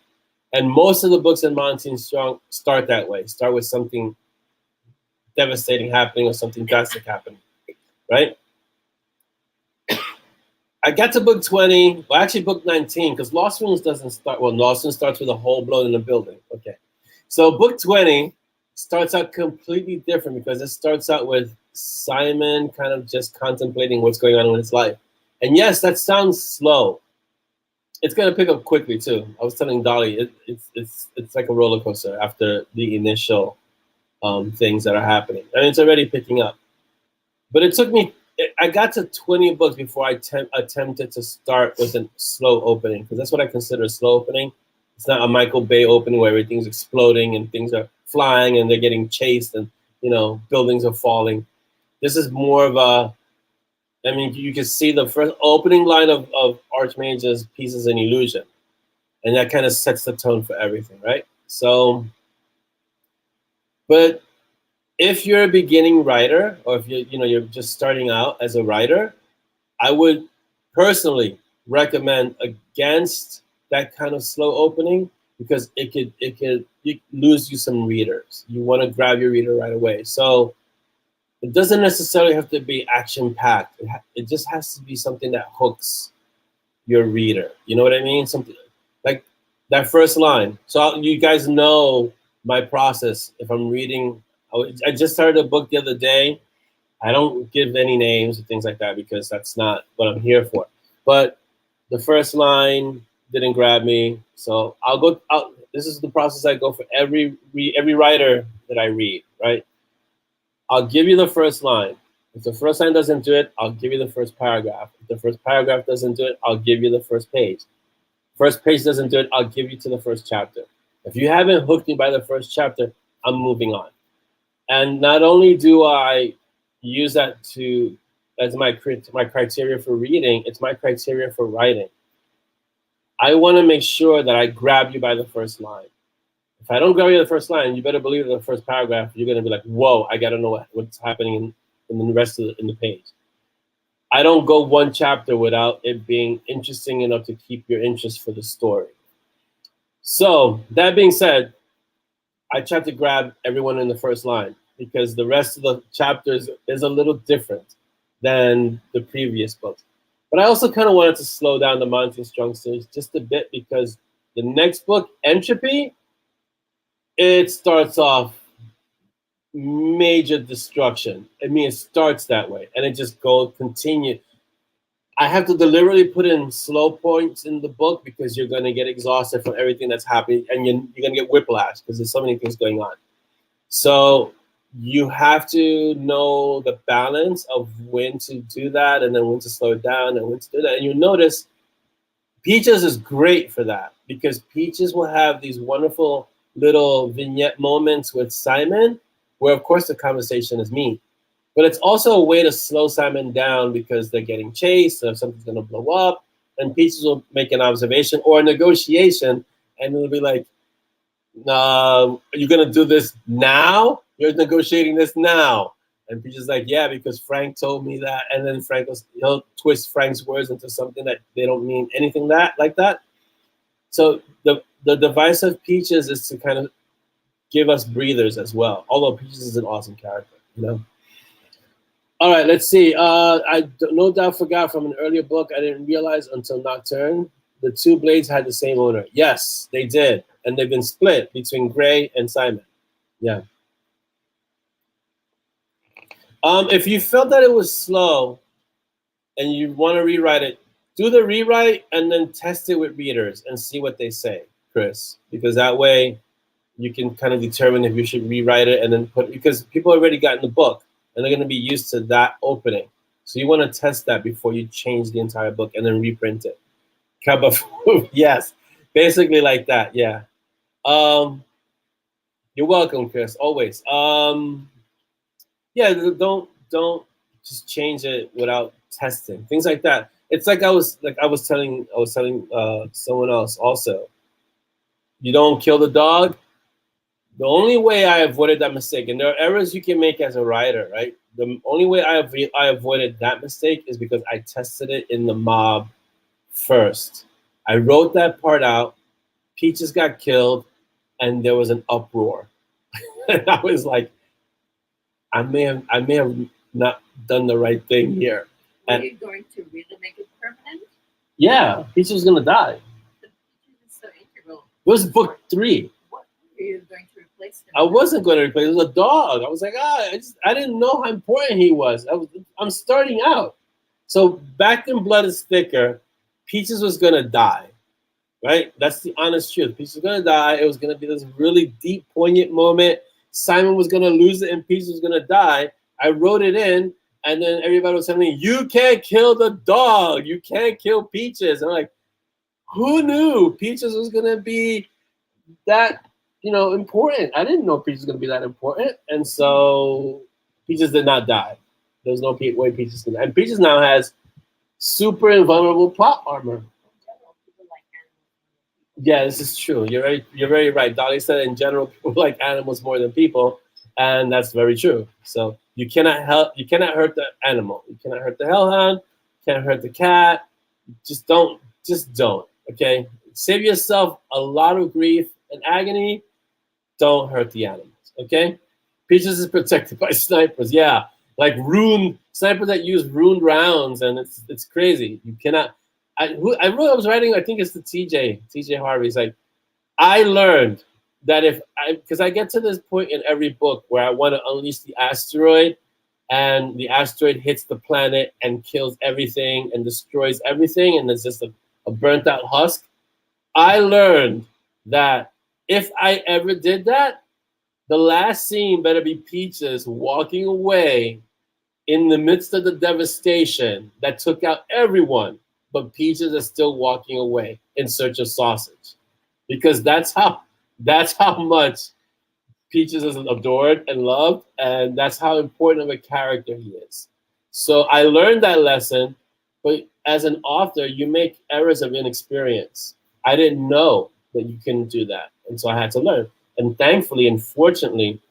And most of the books in Monty and Strong start that way. Start with something devastating happening or something drastic happening, right? I got to book 20, well, actually book 19, because Lost Ruins doesn't start, well, Lost Ruins starts with a hole blown in the building. Okay. So book 20 starts out completely different because it starts out with Simon kind of just contemplating what's going on in his life. And yes, that sounds slow. It's going to pick up quickly too. I was telling Dolly, it's like a roller coaster after the initial things that are happening. And it's already picking up. But it took me, I got to 20 books before I attempted to start with a slow opening, because that's what I consider a slow opening. It's not a Michael Bay opening where everything's exploding and things are flying and they're getting chased and, buildings are falling. This is more of a, I mean, you can see the first opening line of Archmage's Pieces and Illusion. And that kind of sets the tone for everything, right? So, but if you're a beginning writer, or if you're just starting out as a writer, I would personally recommend against that kind of slow opening, because it could lose you some readers. You want to grab your reader right away. So it doesn't necessarily have to be action-packed. It just has to be something that hooks your reader. You know what I mean? Something like that first line. So you guys know my process. If I'm reading, I just started a book the other day. I don't give any names or things like that because that's not what I'm here for. But the first line didn't grab me, so I'll go. This is the process I go for every writer that I read. Right? I'll give you the first line. If the first line doesn't do it, I'll give you the first paragraph. If the first paragraph doesn't do it, I'll give you the first page. First page doesn't do it, I'll give you to the first chapter. If you haven't hooked me by the first chapter, I'm moving on. And not only do I use that as my criteria for reading, it's my criteria for writing. I want to make sure that I grab you by the first line. If I don't grab you the first line, you better believe the first paragraph, you're going to be like, whoa, I got to know what's happening in the rest of the page. I don't go one chapter without it being interesting enough to keep your interest for the story. So that being said, I tried to grab everyone in the first line because the rest of the chapters is a little different than the previous books. But I also kind of wanted to slow down the Monty Strong series just a bit because the next book, Entropy, it starts off major destruction. I mean, it starts that way and it just goes continue. I have to deliberately put in slow points in the book because you're going to get exhausted from everything that's happening and you're going to get whiplash because there's so many things going on. So you have to know the balance of when to do that and then when to slow it down and when to do that. And you notice Peaches is great for that because Peaches will have these wonderful little vignette moments with Simon where, of course, the conversation is me. But it's also a way to slow Simon down because they're getting chased or something's going to blow up. And Peaches will make an observation or a negotiation and it'll be like, are you going to do this now? You're negotiating this now. And Peaches is like, yeah, because Frank told me that. And then he'll twist Frank's words into something that they don't mean anything like that. So the device of Peaches is to kind of give us breathers as well. Although Peaches is an awesome character, you know? All right, let's see. I no doubt forgot from an earlier book, I didn't realize until Nocturne, the two blades had the same owner. Yes, they did. And they've been split between Gray and Simon. Yeah. If you felt that it was slow and you want to rewrite it, do the rewrite and then test it with readers and see what they say, Chris. Because that way you can kind of determine if you should rewrite it and then because people already got in the book. And they're going to be used to that opening. So you want to test that before you change the entire book and then reprint it. Cup of food, yes. Basically like that, yeah. You're welcome, Chris, always. Yeah, don't just change it without testing. Things like that. It's like I was telling someone else also. You don't kill the dog. The only way I avoided that mistake, and there are errors you can make as a writer, right? The only way I avoided that mistake is because I tested it in the MoB first. I wrote that part out. Peaches got killed, and there was an uproar. And I was like, I may have not done the right thing here. Were you going to really make it permanent? Yeah, Peaches was gonna die. The Peaches is so integral. It was book 3. What were you going to replace him? I wasn't going to replace him. It was a dog. I was like, I didn't know how important he was. I'm starting out. So back in Blood is Thicker, Peaches was going to die, right? That's the honest truth. Peaches was going to die. It was going to be this really deep, poignant moment. Simon was going to lose it and Peaches was going to die. I wrote it in, and then everybody was telling me, you can't kill the dog. You can't kill Peaches. And I'm like, who knew Peaches was going to be that, important? I didn't know Peaches was going to be that important. And so Peaches did not die. There's no way Peaches can die. And Peaches now has super invulnerable plot armor. Yeah, this is true. You're very right. Dolly said in general, people like animals more than people, and that's very true. So you cannot hurt the animal. You cannot hurt the hellhound. You can't hurt the cat. Just don't. Okay, save yourself a lot of grief and agony. Don't hurt the animals. Okay, Peaches is protected by snipers. Yeah, like snipers that use runed rounds, and it's crazy. You cannot. I was writing, I think it's the TJ Harvey. He's like, I learned that because I get to this point in every book where I want to unleash the asteroid, and the asteroid hits the planet and kills everything and destroys everything, and it's just a burnt out husk. I learned that if I ever did that, the last scene better be Peaches walking away in the midst of the devastation that took out everyone. But Peaches is still walking away in search of sausage, because that's how much Peaches is adored and loved, and that's how important of a character he is. So I learned that lesson, but as an author, you make errors of inexperience. I didn't know that you can do that, and so I had to learn. And thankfully and fortunately,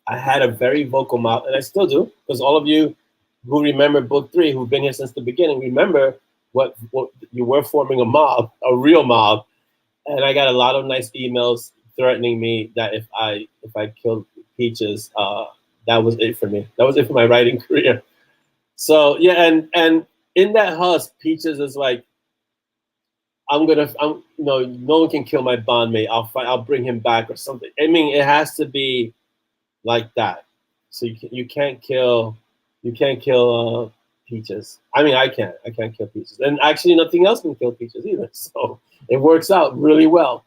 I had a very vocal mouth, and I still do, because all of you who remember book 3, who've been here since the beginning, remember what you were forming a mob, a real mob. And I got a lot of nice emails threatening me that if I killed Peaches, that was it for me. That was it for my writing career. So yeah, and in that husk, Peaches is like, no one can kill my bondmate. I'll bring him back or something. I mean, it has to be like that. So you can't kill Peaches. I mean, I can't kill Peaches, and actually nothing else can kill Peaches either. So it works out really well.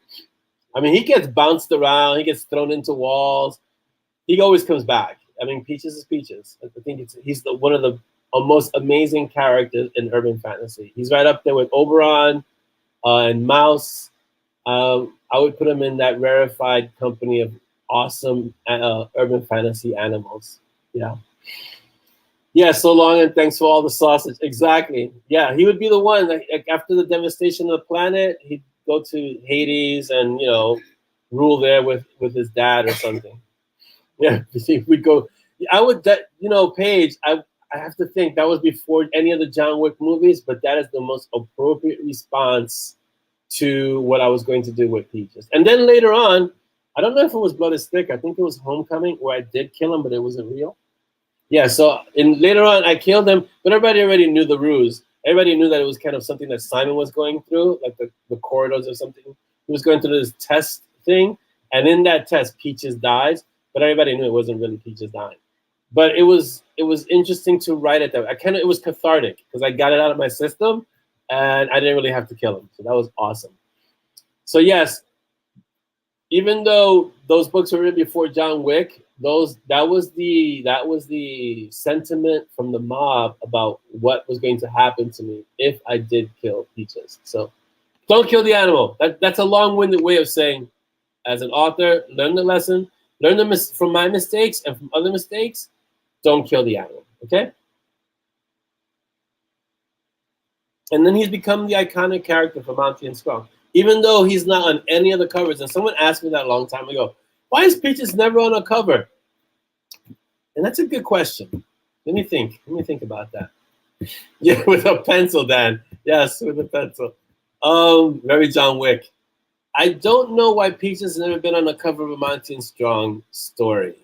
I mean, he gets bounced around, he gets thrown into walls. He always comes back. I mean, Peaches is Peaches. I think he's one of the most amazing characters in urban fantasy. He's right up there with Oberon and Mouse. I would put him in that rarefied company of awesome urban fantasy animals. Yeah. Yeah, so long and thanks for all the sausage. Exactly. Yeah, he would be the one, like after the devastation of the planet, he'd go to Hades and, rule there with his dad or something. Yeah, we'd go. I would, Paige, I have to think that was before any of the John Wick movies, but that is the most appropriate response to what I was going to do with Peaches. And then later on, I don't know if it was Blood is Thick. I think it was Homecoming where I did kill him, but it wasn't real. Yeah, so later on I killed him, but everybody already knew the ruse. Everybody knew that it was kind of something that Simon was going through, like the corridors or something. He was going through this test thing, and in that test, Peaches dies, but everybody knew it wasn't really Peaches dying. But it was interesting to write it that way. It was cathartic because I got it out of my system, and I didn't really have to kill him. So that was awesome. So yes, even though those books were written before John Wick, that was the sentiment from the mob about what was going to happen to me if I did kill Peaches. So don't kill the animal. That's a long-winded way of saying, as an author, learn the lesson, from my mistakes and from other mistakes. Don't kill the animal. Okay. And then he's become the iconic character for Monty and Strong, even though he's not on any of the covers. And someone asked me that a long time ago, why is Peaches never on a cover? And that's a good question. Let me think about that. Yeah, with a pencil, Dan. Yes, with a pencil. Very John Wick. I don't know why Peaches has never been on the cover of a Monty and Strong story.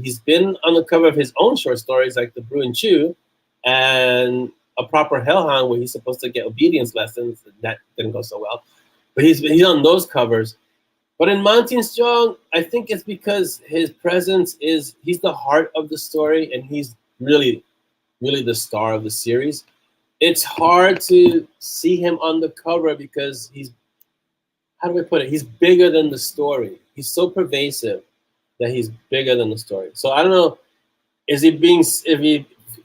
He's been on the cover of his own short stories like The Brew and Chew and A Proper Hellhound, where he's supposed to get obedience lessons. That didn't go so well. But he's on those covers. But in Monty and Strong, I think it's because his presence he's the heart of the story, and he's really, really the star of the series. It's hard to see him on the cover because how do I put it? He's bigger than the story. He's so pervasive that he's bigger than the story. So I don't know, is he being saved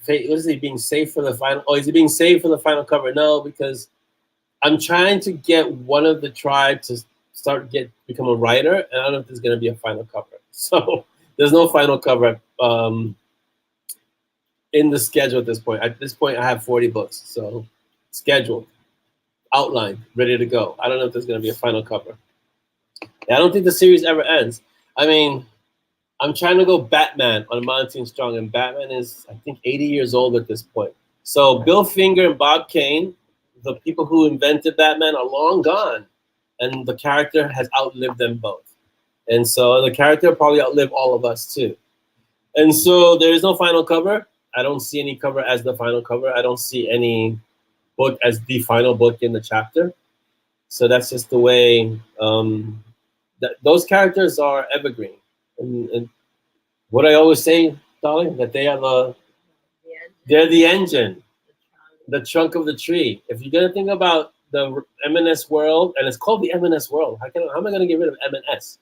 for the final? Oh, is he being saved for the final cover? No, because I'm trying to get one of the tribe to become a writer, and I don't know if there's going to be a final cover. So there's no final cover in the schedule at this point. At this point, I have 40 books, so scheduled, outlined, ready to go. I don't know if there's going to be a final cover. Yeah, I don't think the series ever ends. I mean, I'm trying to go Batman on Monty and Strong, and Batman is, I think, 80 years old at this point. So Bill Finger and Bob Kane, the people who invented Batman, are long gone, and the character has outlived them both. And so the character will probably outlive all of us too. And so there is no final cover. I don't see any cover as the final cover. I don't see any book as the final book in the chapter. So that's just the way those characters are evergreen. And what I always say, darling, that they're the engine, the trunk of the tree. If you're gonna think about the M&S World, and it's called the M&S World, how am I gonna get rid of M&S?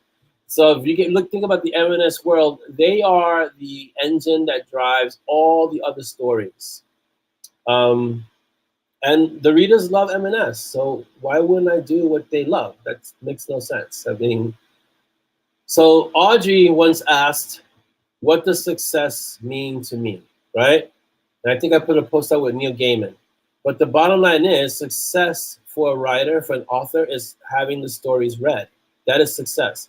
So if you think about the M&S World, they are the engine that drives all the other stories. And the readers love M&S, so why wouldn't I do what they love? That makes no sense. I mean, so Audrey once asked, what does success mean to me, right? And I think I put a post out with Neil Gaiman. But the bottom line is success for a writer, for an author, is having the stories read. That is success.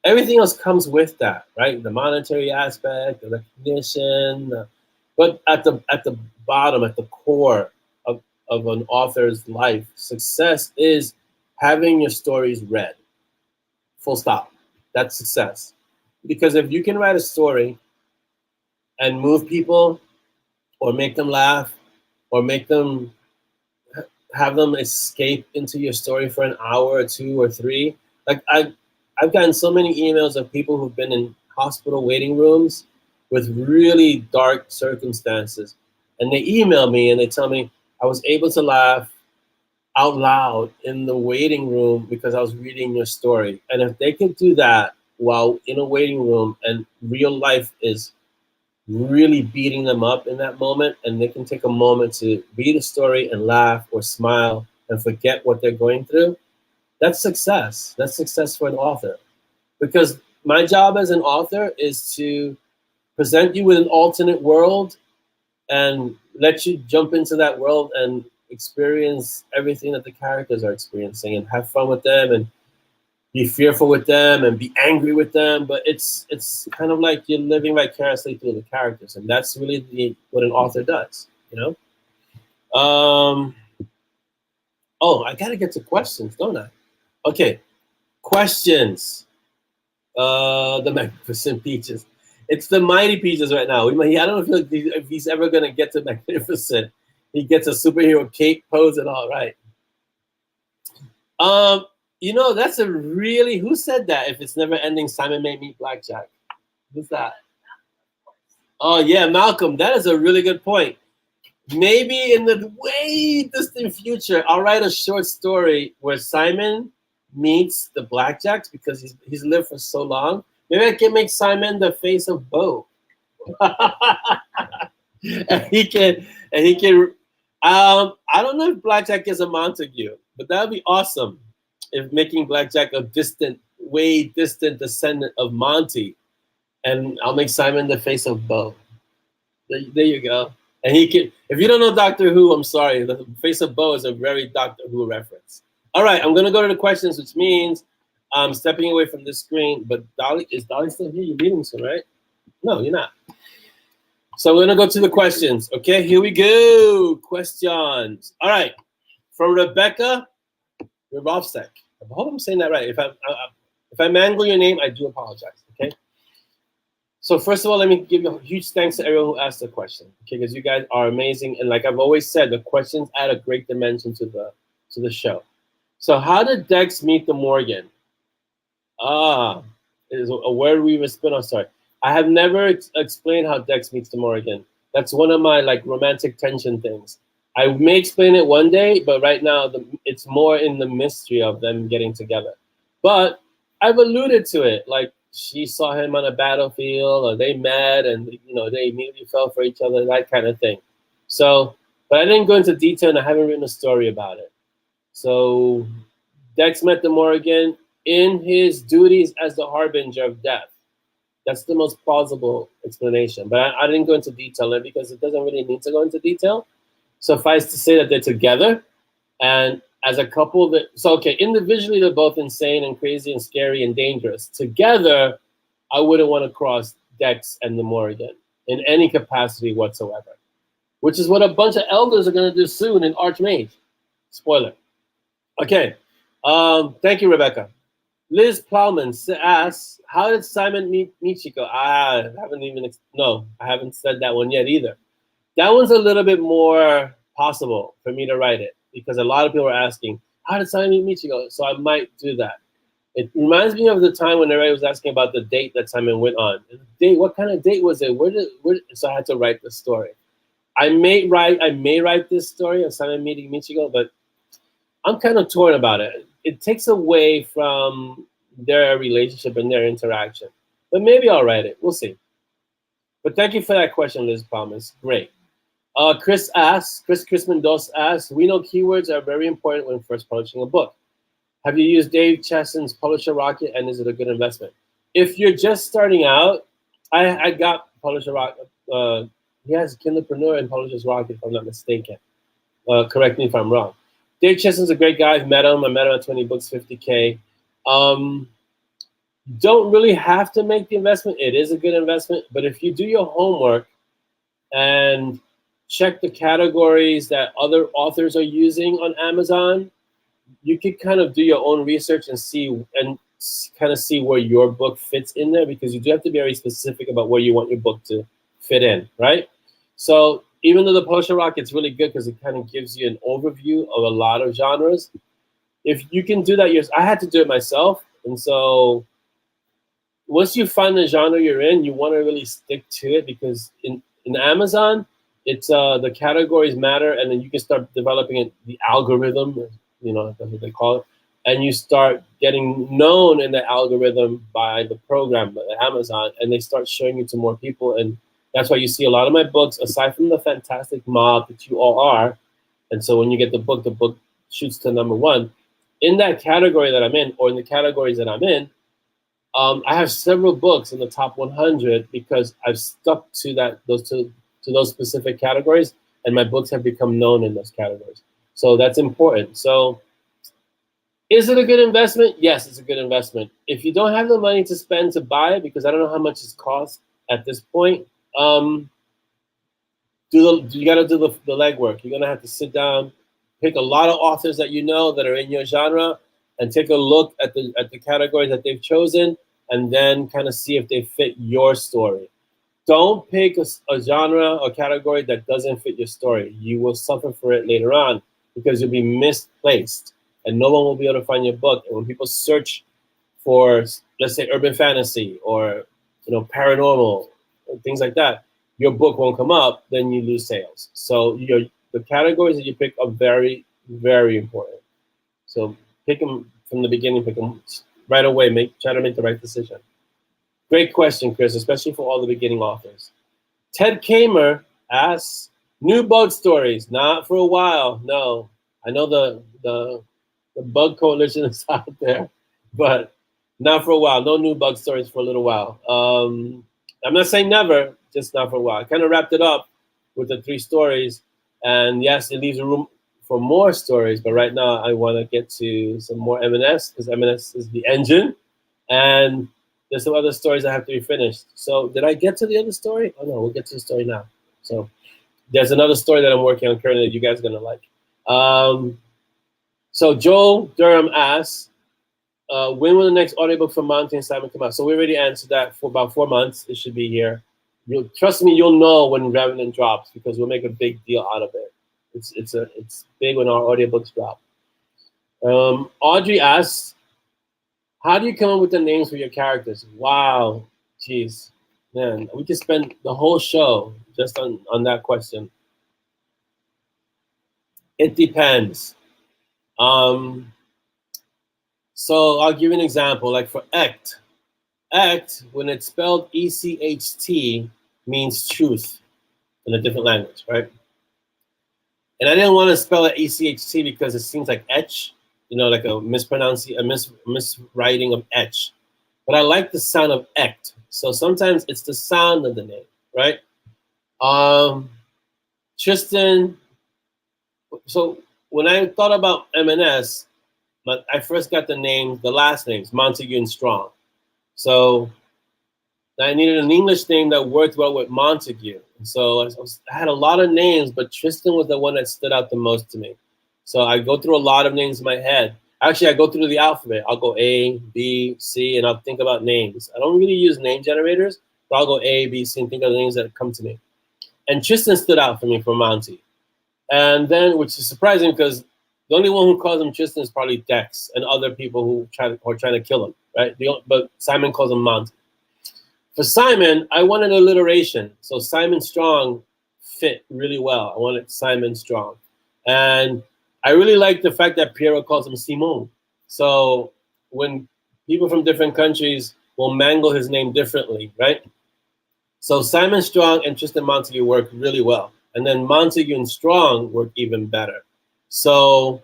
Everything else comes with that, right? The monetary aspect, the recognition, But at the bottom, at the core of an author's life, success is having your stories read. Full stop. That's success. Because if you can write a story and move people or make them laugh or make them have them escape into your story for an hour or two or three. Like I've gotten so many emails of people who've been in hospital waiting rooms with really dark circumstances, and they email me and they tell me I was able to laugh out loud in the waiting room because I was reading your story. And if they can do that while in a waiting room and real life is really beating them up in that moment, and they can take a moment to read a story and laugh or smile and forget what they're going through, that's success. That's success for an author. Because my job as an author is to present you with an alternate world and let you jump into that world and experience everything that the characters are experiencing and have fun with them and be fearful with them and be angry with them, but it's kind of like you're living vicariously through the characters, and that's really what an author does, you know. Oh, I gotta get to questions, don't I? Okay, questions. The Magnificent Peaches. It's the Mighty Peaches right now. I don't know if he's ever gonna get to Magnificent. He gets a superhero cape pose and all right. That's a really, who said that? If it's never ending, Simon may meet Blackjack. Who's that? Oh yeah, Malcolm. That is a really good point. Maybe in the way distant future, I'll write a short story where Simon meets the Blackjacks because he's lived for so long. Maybe I can make Simon the face of Bo. and he can. I don't know if Blackjack is a Montague, but that would be awesome. If making Blackjack a way distant descendant of Monty, and I'll make Simon the face of Bo. There you go. And he can. If you don't know Doctor Who, I'm sorry. The face of Bo is a very Doctor Who reference. All right, I'm gonna go to the questions, which means I'm stepping away from this screen. But Dolly still here? You're leaving soon, right? No, you're not. So we're gonna go to the questions. Okay, here we go. Questions. All right, from Rebecca Rovsek. I hope I'm saying that right. If I mangle your name, I do apologize. Okay. So first of all, let me give you a huge thanks to everyone who asked the question. Okay, because you guys are amazing, and like I've always said, the questions add a great dimension to the show. So how did Dex meet the Morgan? Is a word we were spin off. Sorry, I have never explained how Dex meets the Morgan. That's one of my romantic tension things. I may explain it one day, but right now it's more in the mystery of them getting together. But I've alluded to it, like she saw him on a battlefield, or they met, and they immediately fell for each other, that kind of thing. So, but I didn't go into detail, and I haven't written a story about it. So, Dex met the Morgan in his duties as the harbinger of death. That's the most plausible explanation. But I didn't go into detail there because it doesn't really need to go into detail. Suffice to say that they're together, and as a couple, individually they're both insane and crazy and scary and dangerous. Together, I wouldn't want to cross Dex and the Morrigan in any capacity whatsoever, which is what a bunch of elders are going to do soon in Archmage. Spoiler. Okay, thank you, Rebecca. Liz Plowman asks, how did Simon meet Michiko? I haven't said that one yet either. That one's a little bit more possible for me to write it because a lot of people are asking, how did Simon meet Michiko? So I might do that. It reminds me of the time when everybody was asking about the date that Simon went on. The date, what kind of date was it? So I had to write the story. I may write this story of Simon meeting Michiko, but I'm kind of torn about it. It takes away from their relationship and their interaction. But maybe I'll write it. We'll see. But thank you for that question, Liz Palmas. Great. Chris Mendoza asks, we know keywords are very important when first publishing a book. Have you used Dave Cheson's Publisher Rocket, and is it a good investment? If you're just starting out, I got Publisher Rocket. He has Kindlepreneur and Publisher's Rocket, if I'm not mistaken. Correct me if I'm wrong. Dave Cheson's a great guy. I've met him. I met him at 20 Books, 50K. Don't really have to make the investment. It is a good investment. But if you do your homework and check the categories that other authors are using on Amazon. You could kind of do your own research and see kind of see where your book fits in there, because you do have to be very specific about where you want your book to fit in, right? So even though the Publisher Rocket's really good because it kind of gives you an overview of a lot of genres, if you can do that, I had to do it myself. And so once you find the genre you're in, you want to really stick to it, because in Amazon, it's the categories matter, and then you can start developing the algorithm, that's what they call it, and you start getting known in the algorithm by the program, by Amazon, and they start showing you to more people. And that's why you see a lot of my books, aside from the fantastic MoB that you all are, and so when you get the book shoots to #1. In that category that I'm in, or in the categories that I'm in, I have several books in the top 100 because I've stuck to those specific categories, and my books have become known in those categories. So that's important. So is it a good investment? Yes, it's a good investment. If you don't have the money to spend to buy it, because I don't know how much it costs at this point, you got to do the legwork. You're gonna have to sit down, pick a lot of authors that you know that are in your genre, and take a look at the categories that they've chosen, and then kind of see if they fit your story. Don't pick a genre or category that doesn't fit your story. You will suffer for it later on, because you'll be misplaced, and no one will be able to find your book. And when people search for, let's say, urban fantasy or paranormal, things like that, your book won't come up, then you lose sales. So the categories that you pick are very, very important. So pick them from the beginning, pick them right away, try to make the right decision. Great question, Chris, especially for all the beginning authors. Ted Kamer asks, new bug stories, not for a while. No, I know the bug coalition is out there, but not for a while. No new bug stories for a little while. I'm not saying never, just not for a while. I kind of wrapped it up with the 3 stories, and yes, it leaves room for more stories, but right now I want to get to some more M&S, because M&S is the engine, and there's some other stories that have to be finished. So did I get to the other story? Oh no, we'll get to the story now. So there's another story that I'm working on currently that you guys are gonna like. So Joel Durham asks, when will the next audiobook from Monty and Simon come out? So we already answered that. For about 4 months, it should be here. Trust me, you'll know when Revenant drops, because we'll make a big deal out of it. It's big when our audiobooks drop. Audrey asks, how do you come up with the names for your characters? Wow, jeez, man, we could spend the whole show just on that question. It depends. So I'll give you an example. Like for Echt, when it's spelled ECHT, means truth in a different language, right? And I didn't want to spell it ECHT because it seems like etch, like a miswriting of etch. But I like the sound of Echt. So sometimes it's the sound of the name, right? Tristan. So when I thought about M&S, I first got the last names, Montague and Strong. So I needed an English name that worked well with Montague. So I had a lot of names, but Tristan was the one that stood out the most to me. So I go through a lot of names in my head. Actually, I go through the alphabet. I'll go A, B, C, and I'll think about names. I don't really use name generators, but I'll go A, B, C, and think of the names that come to me. And Tristan stood out for me for Monty. And then, which is surprising, because the only one who calls him Tristan is probably Dex and other people who are trying to kill him, right? But Simon calls him Monty. For Simon, I wanted alliteration. So Simon Strong fit really well. I wanted Simon Strong. And I really like the fact that Piero calls him Simon. So when people from different countries will mangle his name differently, right? So Simon Strong and Tristan Montague work really well. And then Montague and Strong work even better. So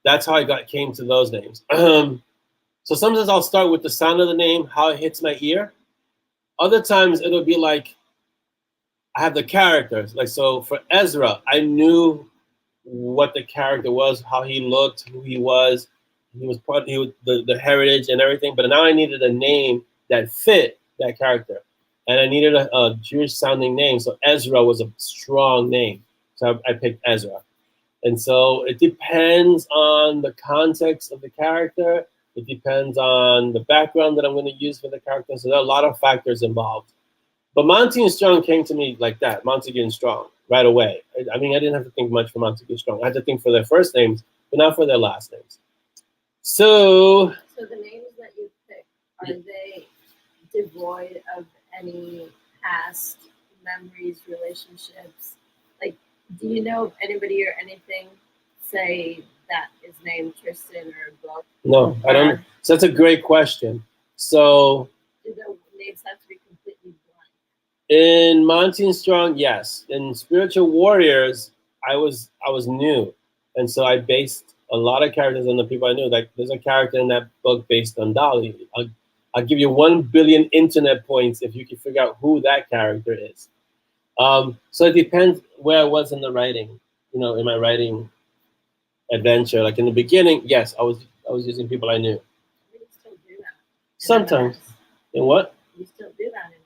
that's how I came to those names. So sometimes I'll start with the sound of the name, how it hits my ear. Other times it'll be like, I have the characters. Like, so for Ezra, I knew what the character was, how he looked, who he was. He was the heritage and everything. But now I needed a name that fit that character. and I needed a Jewish sounding name. So Ezra was a strong name. So I picked Ezra. And so it depends on the context of the character. It depends on the background that I'm going to use for the character. So there are a lot of factors involved. But Monty and Strong came to me like that, Montague and Strong, right away. I mean, I didn't have to think much for Montague and Strong. I had to think for their first names, but not for their last names. So the names that you pick, are they devoid of any past memories, relationships? Like, do you know of anybody or anything, say, that is named Tristan or a book? no, I don't. So that's a great question. So Do the names have to be completely blank? in Monty and Strong, yes. In Spiritual Warriors, I was new, and so I based a lot of characters on the people I knew. Like there's a character in that book based on Dolly. I'll give you 1 billion internet points if you can figure out who that character is. So it depends where I was in the writing. You know, in my writing adventure, like in the beginning, yes, I was using people I knew. We still do that. Sometimes. In what? You still do that in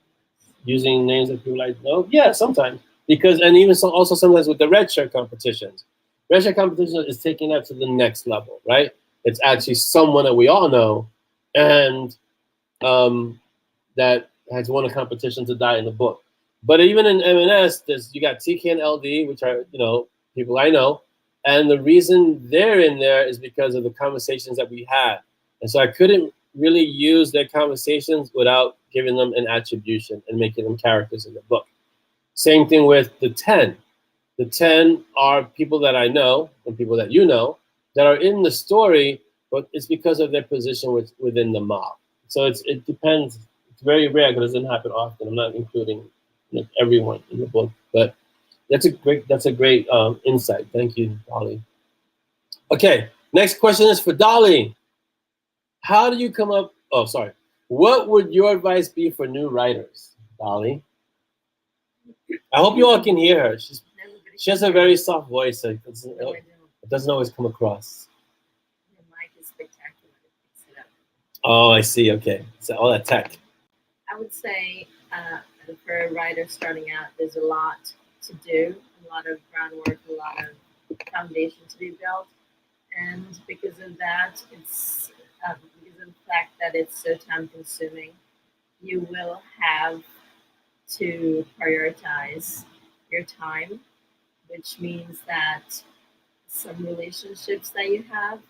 Using names that people like know? Yeah, sometimes. Because and even so, also sometimes with the red shirt competitions. Red shirt competition is taking that to the next level, right? It's actually someone that we all know and that has won a competition to die in the book. But even in M&S, you got TK and LD, which are people I know, and the reason they're in there is because of the conversations that we had, and so I couldn't really use their conversations without giving them an attribution and making them characters in the book. Same thing with the 10. The 10 are people that I know and people that you know that are in the story, but it's because of their position within the mob. So it depends. It's very rare because it doesn't happen often. I'm not including everyone in the book, but that's a great insight. Thank you, Dolly. Okay, next question is for Dolly. How do you come up? Oh, sorry. What would your advice be for new writers, Dolly? I hope you all can hear her. She has a very soft voice, so it doesn't always come across. Your mic is spectacular. It picks it up. Oh, I see. Okay, so all that tech. I would say for a writer starting out, there's a lot to do, a lot of groundwork, a lot of foundation to be built, and because of that, it's because of the fact that it's so time consuming, you will have to prioritize your time, which means that some relationships that you have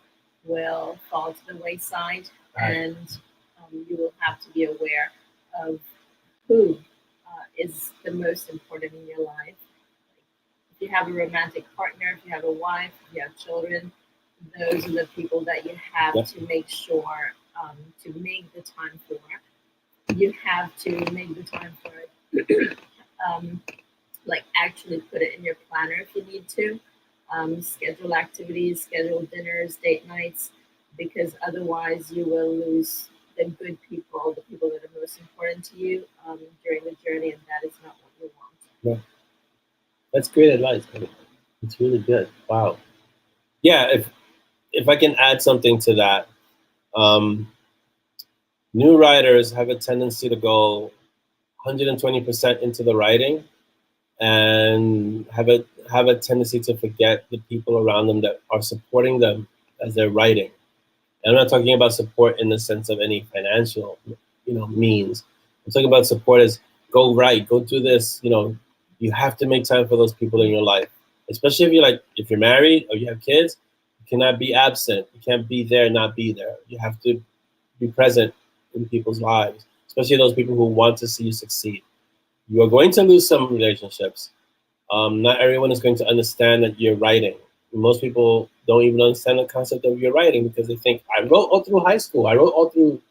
will fall to the wayside, and you will have to be aware of who is the most important in your life. If you have a romantic partner, if you have a wife, if you have children, those are the people that you have to make sure to make the time for. You have to make the time for it. Like actually put it in your planner if you need to. Schedule activities, schedule dinners, date nights, because otherwise you will lose the good people, the people that are most important to you during the journey, and that is not what you want. Yeah. That's great advice. It's really good. Wow. Yeah, if I can add something to that, new writers have a tendency to go 120% into the writing and have a tendency to forget the people around them that are supporting them as they're writing. And I'm not talking about support in the sense of any financial, means. I'm talking about support as go write, go do this. You have to make time for those people in your life, especially if you're married or you have kids. You cannot be absent. You can't be there, not be there. You have to be present in people's lives, especially those people who want to see you succeed. You are going to lose some relationships. Not everyone is going to understand that you're writing. Most people don't even understand the concept of your writing because they think, I wrote all through high school. I wrote all through,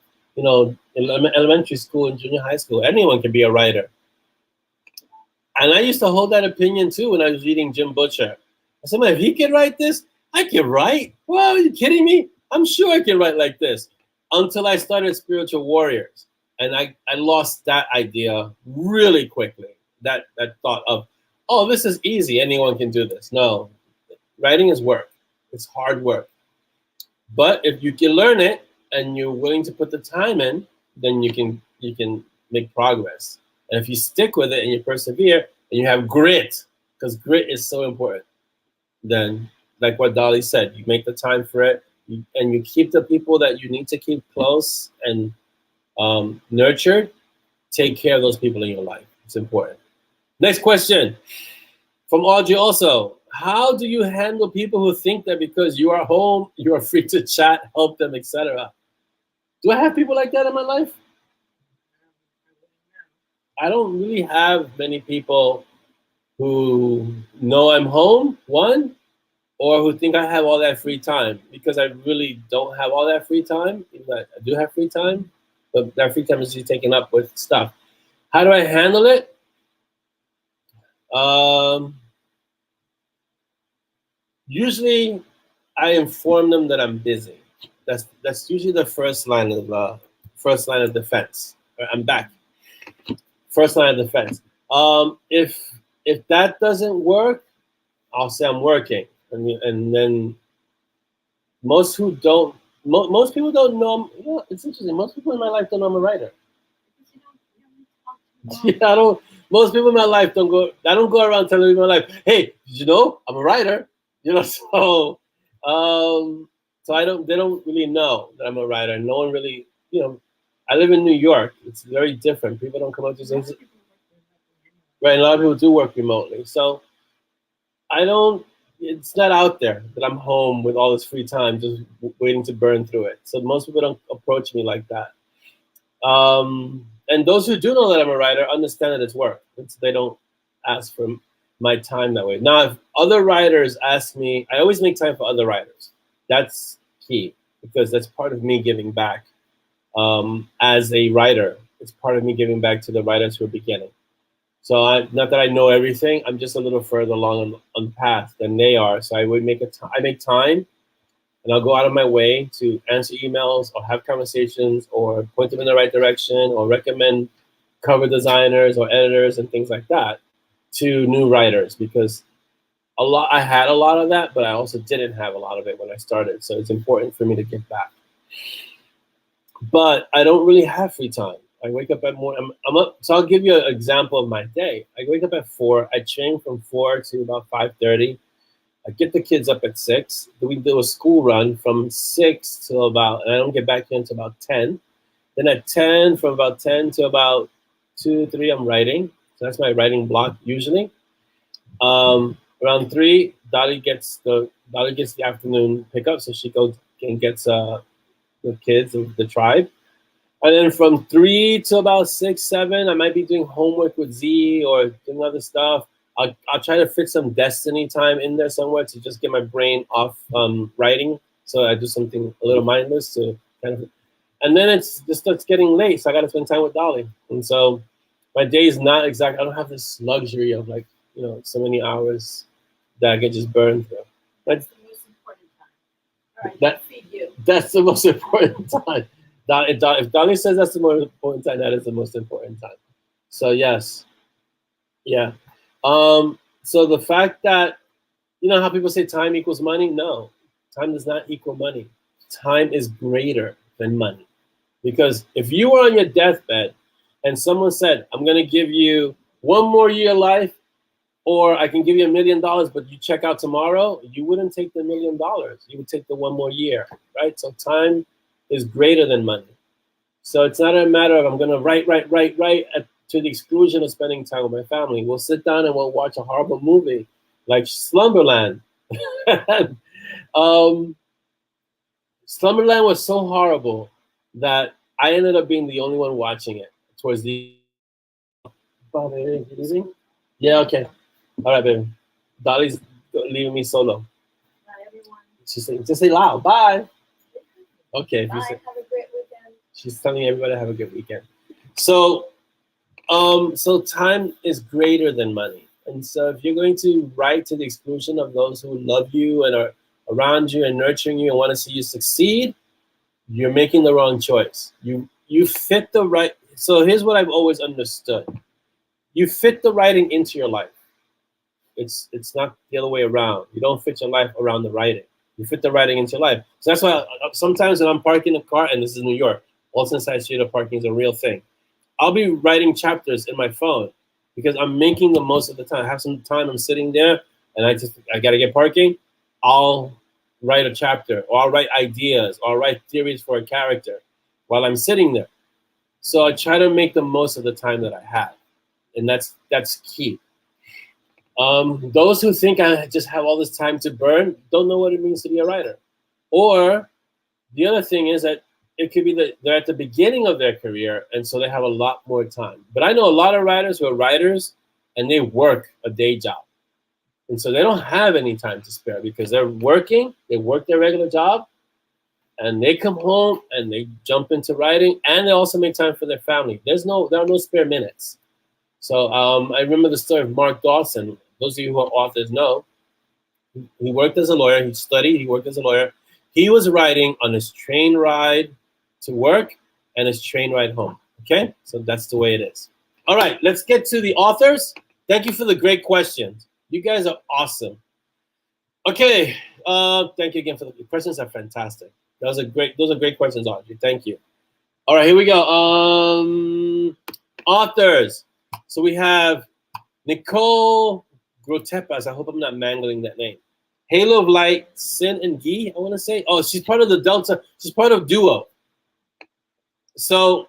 elementary school and junior high school. Anyone can be a writer. And I used to hold that opinion too when I was reading Jim Butcher. I said, man, if he can write this, I can write. Well, are you kidding me? I'm sure I can write like this. Until I started Spiritual Warriors. And I lost that idea really quickly. That thought of, oh, this is easy. Anyone can do this. No, writing is work. It's hard work. But if you can learn it and you're willing to put the time in, then you can make progress. And if you stick with it and you persevere and you have grit, because grit is so important, then like what Dolly said, you make the time for it, and you keep the people that you need to keep close and nurtured. Take care of those people in your life. It's important. Next question from Audrey also. How do you handle people who think that because you are home, you are free to chat, help them, etc.? Do I have people like that in my life? I don't really have many people who know I'm home, one, or who think I have all that free time, because I really don't have all that free time. I do have free time, but that free time is usually taken up with stuff. How do I handle it? Usually, I inform them that I'm busy. That's usually the first line of defense. I'm back. First line of defense. If that doesn't work, I'll say I'm working, and then most people don't know. You know, it's interesting. Most people in my life don't know I'm a writer. Yeah, I don't. Most people in my life don't go. I don't go around telling people in my life, "Hey, did you know I'm a writer?" You know, so I don't. They don't really know that I'm a writer. No one really, you know. I live in New York. It's very different. People don't come up to say, right? A lot of people do work remotely, so I don't. It's not out there that I'm home with all this free time, just waiting to burn through it. So most people don't approach me like that. And those who do know that I'm a writer understand that it's work. They don't ask for my time that way. Now, if other writers ask me, I always make time for other writers. That's key, because that's part of me giving back. As a writer, it's part of me giving back to the writers who are beginning. So not that I know everything, I'm just a little further along on the path than they are. So I make time, and I'll go out of my way to answer emails or have conversations or point them in the right direction or recommend cover designers or editors and things like that to new writers, because I had a lot of that, but I also didn't have a lot of it when I started. So it's important for me to give back. But I don't really have free time. I wake up at I'm up. So I'll give you an example of my day. I wake up at 4. I train from 4 to about 5:30. I get the kids up at 6. We do a school run from 6 to about, and I don't get back here until about 10. Then at 10, from about 10 to about 2, 3, I'm writing. So that's my writing block usually. Around 3, Dolly gets the afternoon pickup, so she goes and gets the kids of the tribe. And then from 3 to about 6, 7, I might be doing homework with Z or doing other stuff. I'll try to fit some destiny time in there somewhere to just get my brain off writing. So I do something a little mindless to kind of, and then it just starts getting late. So I got to spend time with Dolly. And so my day is not exact. I don't have this luxury of like, you know, so many hours that I can just burn through. That's the most important time. All right, feed you. That's the most important time. If Dolly says that's the most important time, that is the most important time. So yes, yeah. So the fact that, you know how people say time equals money? No, time does not equal money. Time is greater than money. Because if you were on your deathbed and someone said, I'm going to give you 1 more year of life, or I can give you $1 million, but you check out tomorrow, you wouldn't take the $1 million. You would take the 1 more year, right? So time is greater than money. So it's not a matter of I'm going to write to the exclusion of spending time with my family. We'll sit down and we'll watch a horrible movie like Slumberland. Slumberland was so horrible that I ended up being the only one watching it towards the end. Yeah, okay. All right, baby. Dolly's leaving me solo. Bye, everyone. Just say loud. Bye. Okay. Bye. Have a great weekend. She's telling everybody to have a good weekend. So, so time is greater than money. And so if you're going to write to the exclusion of those who love you and are around you and nurturing you and want to see you succeed, you're making the wrong choice. You fit the right. So here's what I've always understood. You fit the writing into your life. It's not the other way around. You don't fit your life around the writing. You fit the writing into your life. So that's why sometimes when I'm parking a car, and this is New York, also inside street of parking is a real thing. I'll be writing chapters in my phone because I'm making the most of the time. I have some time, I'm sitting there, and I gotta get parking. I'll write a chapter, or I'll write ideas, or I'll write theories for a character while I'm sitting there. So I try to make the most of the time that I have, and that's key. Those who think I just have all this time to burn don't know what it means to be a writer. Or the other thing is that it could be that they're at the beginning of their career, and so they have a lot more time. But I know a lot of writers who are writers, and they work a day job. And so they don't have any time to spare because they're working, they work their regular job, and they come home and they jump into writing, and they also make time for their family. There are no spare minutes. So I remember the story of Mark Dawson. Those of you who are authors know, he worked as a lawyer, he studied, he worked as a lawyer. He was writing on his train ride to work and his train ride home, okay? So that's the way it is. All right, let's get to the authors. Thank you for the great questions. You guys are awesome. Okay, thank you again for the questions. Are fantastic. Those are great questions, Audrey. Thank you. All right, here we go. Authors. So we have Nicole Grotepas. I hope I'm not mangling that name. Halo of Light, Sin and Gi, I want to say. Oh, she's part of the Delta. She's part of Duo. So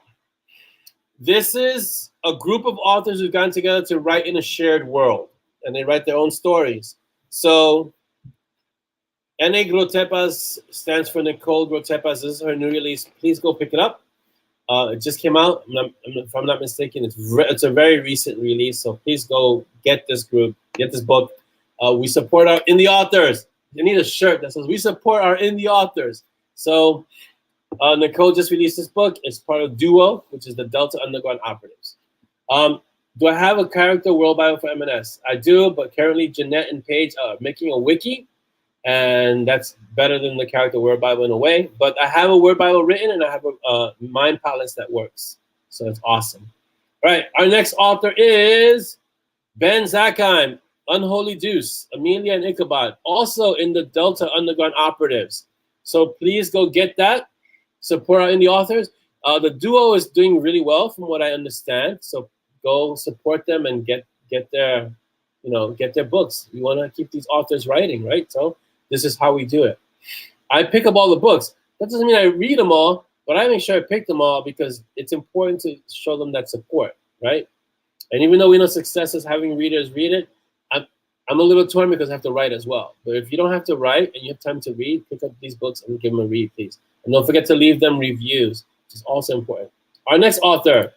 this is a group of authors who've gotten together to write in a shared world, and they write their own stories. So N.A. Grotepas stands for Nicole Grotepas. This is her new release. Please go pick it up. It just came out. If I'm not mistaken, it's a very recent release. So please go get this group, get this book. We support our indie authors. You need a shirt that says we support our indie authors. So Nicole just released this book. It's part of Duo, which is the Delta Underground Operatives. Do I have a character world Bible for M&S? I do, but currently Jeanette and Paige are making a wiki, and that's better than the character word Bible in a way. But I have a word Bible written, and I have a mind palace that works. So it's awesome. All right, our next author is Ben Zackheim, Unholy Deuce, Amelia and Ichabod, also in the Delta Underground Operatives. So please go get that. Support our indie authors. The Duo is doing really well from what I understand. So go support them and get their books. We want to keep these authors writing, right? So this is how we do it. I pick up all the books. That doesn't mean I read them all, but I make sure I pick them all because it's important to show them that support, right? And even though we know success is having readers read it, I'm a little torn because I have to write as well. But if you don't have to write and you have time to read, pick up these books and give them a read, please. And don't forget to leave them reviews, which is also important. Our next author,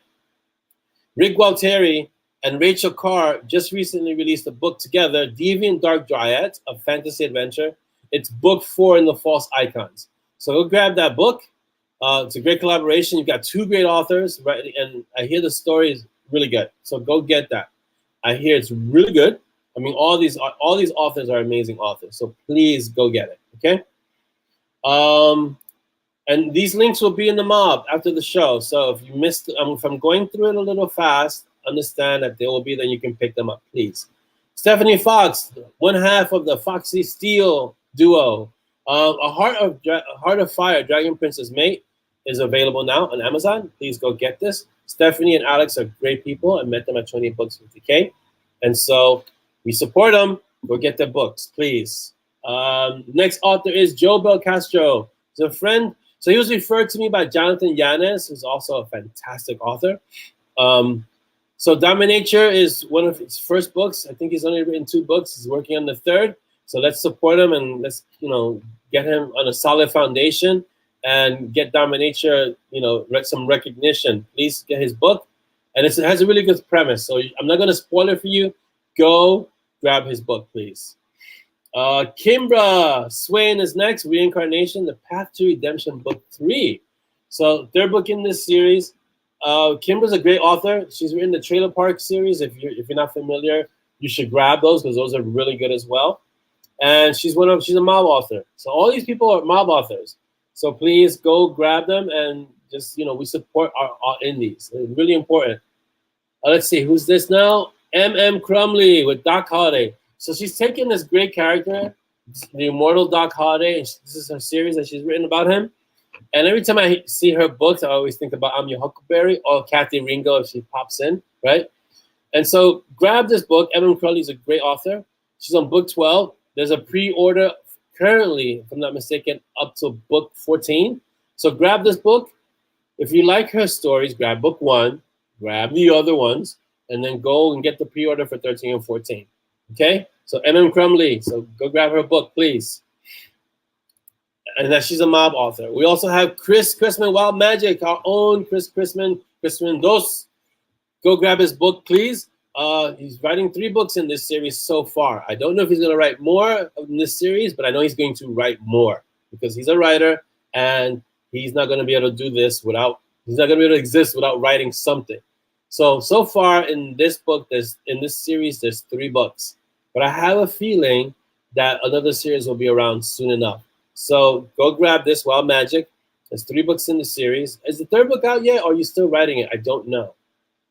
Rick Gualtieri and Rachel Carr, just recently released a book together, Deviant Dark Dryads, a fantasy adventure. It's book 4 in the False Icons. So go grab that book. It's a great collaboration. You've got 2 great authors, right? And I hear the story is really good. So go get that. I hear it's really good. I mean, all these authors are amazing authors. So please go get it, okay? And these links will be in the MoB after the show. So if you missed, if I'm going through it a little fast, understand that they will be there. You can pick them up, please. Stephanie Fox, one half of the Foxy Steel duo. A Heart of Fire, Dragon Princess Mate, is available now on Amazon. Please go get this. Stephanie and Alex are great people. I met them at 20 Books 50K. And so we support them. Go get their books, please. Next author is Joe Belcastro. He's a friend. So he was referred to me by Jonathan Yanez, who's also a fantastic author. So Dominature is one of his first books. I think he's only written 2 books. He's working on the 3rd. So let's support him and let's, get him on a solid foundation and get Dominature, some recognition. Please get his book. And it has a really good premise. So I'm not going to spoil it for you. Go grab his book, please. Kimbra Swain is next. Reincarnation, The Path to Redemption, book 3. So 3rd book in this series. Kimbra's a great author. She's written the Trailer Park series. If you're not familiar, you should grab those because those are really good as well. And she's a MoB author. So all these people are MoB authors. So please go grab them and just we support our indies. It's really important. Let's see who's this now. M.M. Crumley with Doc Holliday. So she's taken this great character, the immortal Doc Holliday, and this is her series that she's written about him. And every time I see her books, I always think about I'm Your Huckleberry or Kathy Ringo if she pops in, right? And so grab this book. Evan Crowley is a great author. She's on book 12. There's a pre-order currently, if I'm not mistaken, up to book 14. So grab this book. If you like her stories, grab book 1, grab the other ones, and then go and get the pre-order for 13 and 14. Okay? So M.M. Crumley. So go grab her book, please. And that she's a MoB author. We also have Chris Chrisman, Wild Magic, our own Chris Chrisman Dos. Go grab his book, please. He's writing 3 books in this series so far. I don't know if he's going to write more in this series, but I know he's going to write more because he's a writer and he's not going to be able to do this without, he's not going to be able to exist without writing something. So far in this book, in this series, there's 3 books. But I have a feeling that another series will be around soon enough. So go grab this, Wild Magic. There's 3 books in the series. Is the 3rd book out yet, or are you still writing it? I don't know.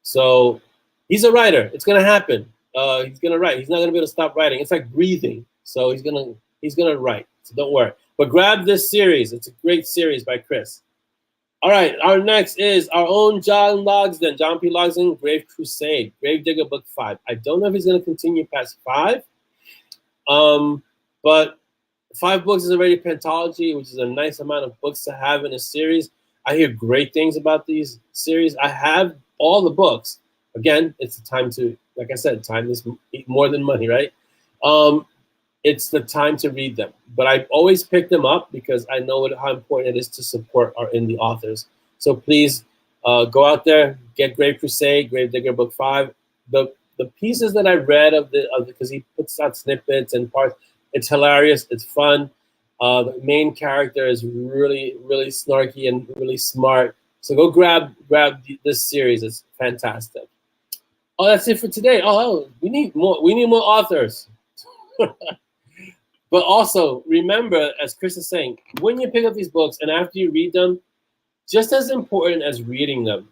So he's a writer. It's gonna happen. He's gonna write. He's not gonna be able to stop writing. It's like breathing. So he's gonna write. So don't worry. But grab this series. It's a great series by Chris. All right. Our next is our own John Logsden, John P. Logsden, Grave Crusade, Gravedigger Book 5. I don't know if he's gonna continue past 5. But 5 books is already a pentology, which is a nice amount of books to have in a series. I hear great things about these series. I have all the books. Again, it's the time to, like I said, time is more than money, right? It's the time to read them. But I always pick them up because I know how important it is to support our indie authors. So please go out there, get Grave Crusade, Gravedigger Book 5. The pieces that I read of because he puts out snippets and parts, it's hilarious, it's fun. The main character is really, really snarky and really smart. So go grab this series. It's fantastic. Oh, that's it for today. Oh, we need more. We need more authors. But also remember, as Chris is saying, when you pick up these books and after you read them, just as important as reading them,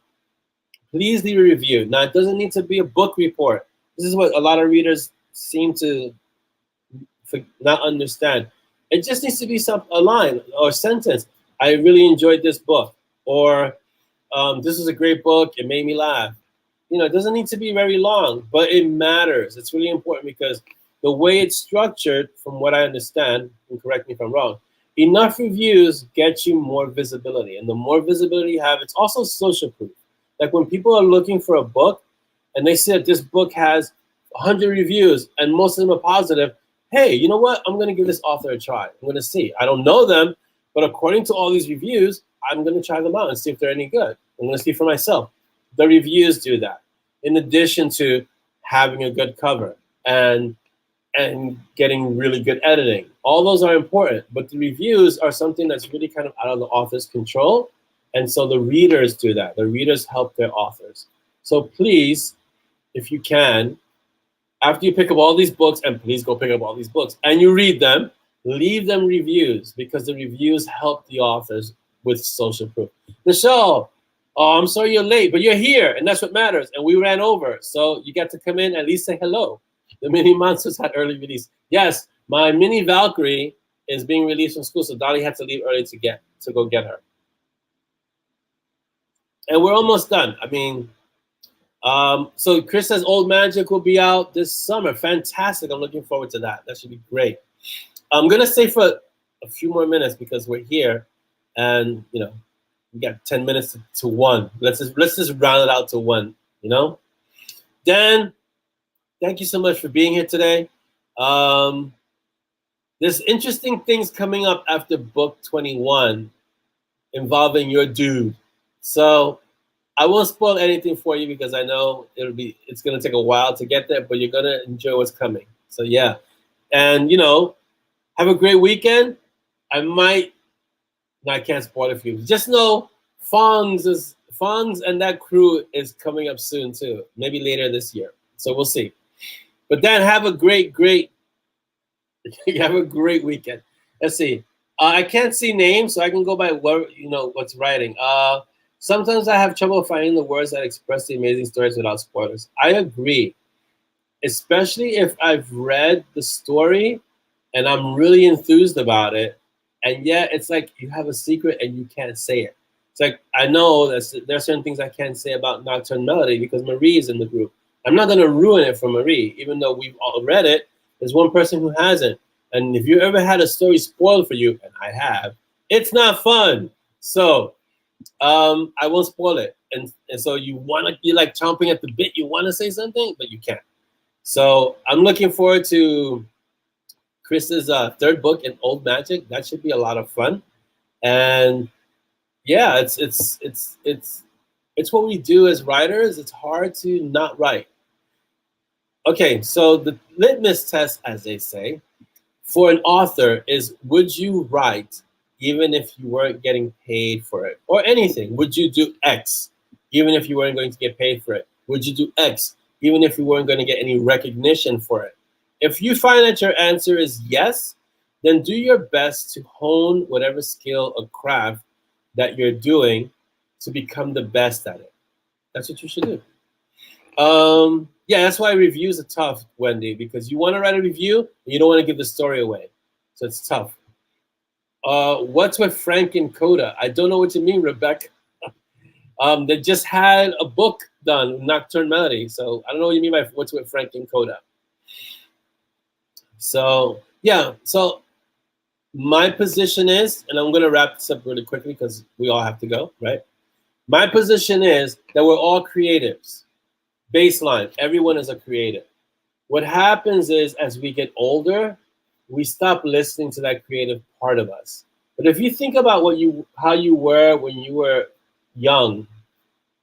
please leave a review. Now, it doesn't need to be a book report. This is what a lot of readers seem to not understand. It just needs to be a line or a sentence. I really enjoyed this book, or this is a great book. It made me laugh. You know, it doesn't need to be very long, but it matters. It's really important because the way it's structured, from what I understand, and correct me if I'm wrong, enough reviews get you more visibility. And the more visibility you have, it's also social proof. Like when people are looking for a book and they see that this book has 100 reviews and most of them are positive, hey, you know what? I'm going to give this author a try. I'm going to see. I don't know them, but according to all these reviews, I'm going to try them out and see if they're any good. I'm going to see for myself. The reviews do that, in addition to having a good cover and getting really good editing. All those are important, but the reviews are something that's really kind of out of the author's control. And so the readers do that. The readers help their authors. So please, if you can, after you pick up all these books, and please go pick up all these books, and you read them, leave them reviews, because the reviews help the authors with social proof. Michelle, oh, I'm sorry you're late, but you're here, and that's what matters. And we ran over, so you got to come in, at least say hello. The Mini Monsters had early release. Yes, my mini Valkyrie is being released from school, so Dolly had to leave early to go get her. And we're almost done. I mean, so Chris says Old Magic will be out this summer. Fantastic. I'm looking forward to that. That should be great. I'm going to stay for a few more minutes because we're here and, you know, we got 10 minutes to 1. Let's just round it out to 1, you know? Dan, thank you so much for being here today. There's interesting things coming up after book 21 involving your dude. So I won't spoil anything for you because I know it's gonna take a while to get there, but you're gonna enjoy what's coming. So yeah, and you know, have a great weekend. I can't spoil it for you. Just know Fongs and that crew is coming up soon too. Maybe later this year. So we'll see. But then have a great have a great weekend. Let's see. I can't see names, so I can go by what's writing. Sometimes I have trouble finding the words that express the amazing stories without spoilers. I agree, especially if I've read the story and I'm really enthused about it, and yet it's like you have a secret and you can't say it. It's like I know that there are certain things I can't say about Nocturne Melody because Marie is in the group. I'm not going to ruin it for Marie, even though we've all read it. There's one person who hasn't. And if you ever had a story spoiled for you, and I have, it's not fun. So I won't spoil it. And so you want to be like chomping at the bit. You want to say something, but you can't. So I'm looking forward to Chris's third book in Old Magic. That should be a lot of fun. And yeah, it's what we do as writers. It's hard to not write. Okay, so the litmus test, as they say, for an author is: would you write even if you weren't getting paid for it, or anything? Would you do X even if you weren't going to get paid for it? Would you do X even if you weren't going to get any recognition for it? If you find that your answer is yes, then do your best to hone whatever skill or craft that you're doing to become the best at it. That's what you should do. Yeah, that's why reviews are tough, Wendy, because you want to write a review and you don't want to give the story away. So it's tough. What's with Frank and Coda? I don't know what you mean, Rebecca. They just had a book done, Nocturne Melody. So I don't know what you mean by what's with Frank and Coda. So yeah, so my position is, and I'm going to wrap this up really quickly because we all have to go, right? My position is that we're all creatives. Baseline, everyone is a creative. What happens is, as we get older, we stop listening to that creative part of us. But if you think about how you were when you were young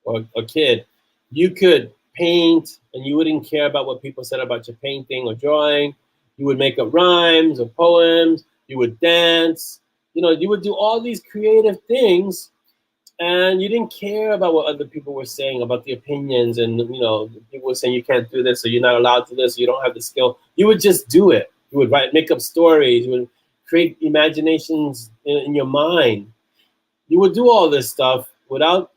or a kid, you could paint and you wouldn't care about what people said about your painting or drawing. You would make up rhymes or poems. You would dance. You would do all these creative things. And you didn't care about what other people were saying about the opinions, and people were saying you can't do this, or you're not allowed to this, or you don't have the skill. You would just do it. You would make up stories. You would create imaginations in your mind. You would do all this stuff without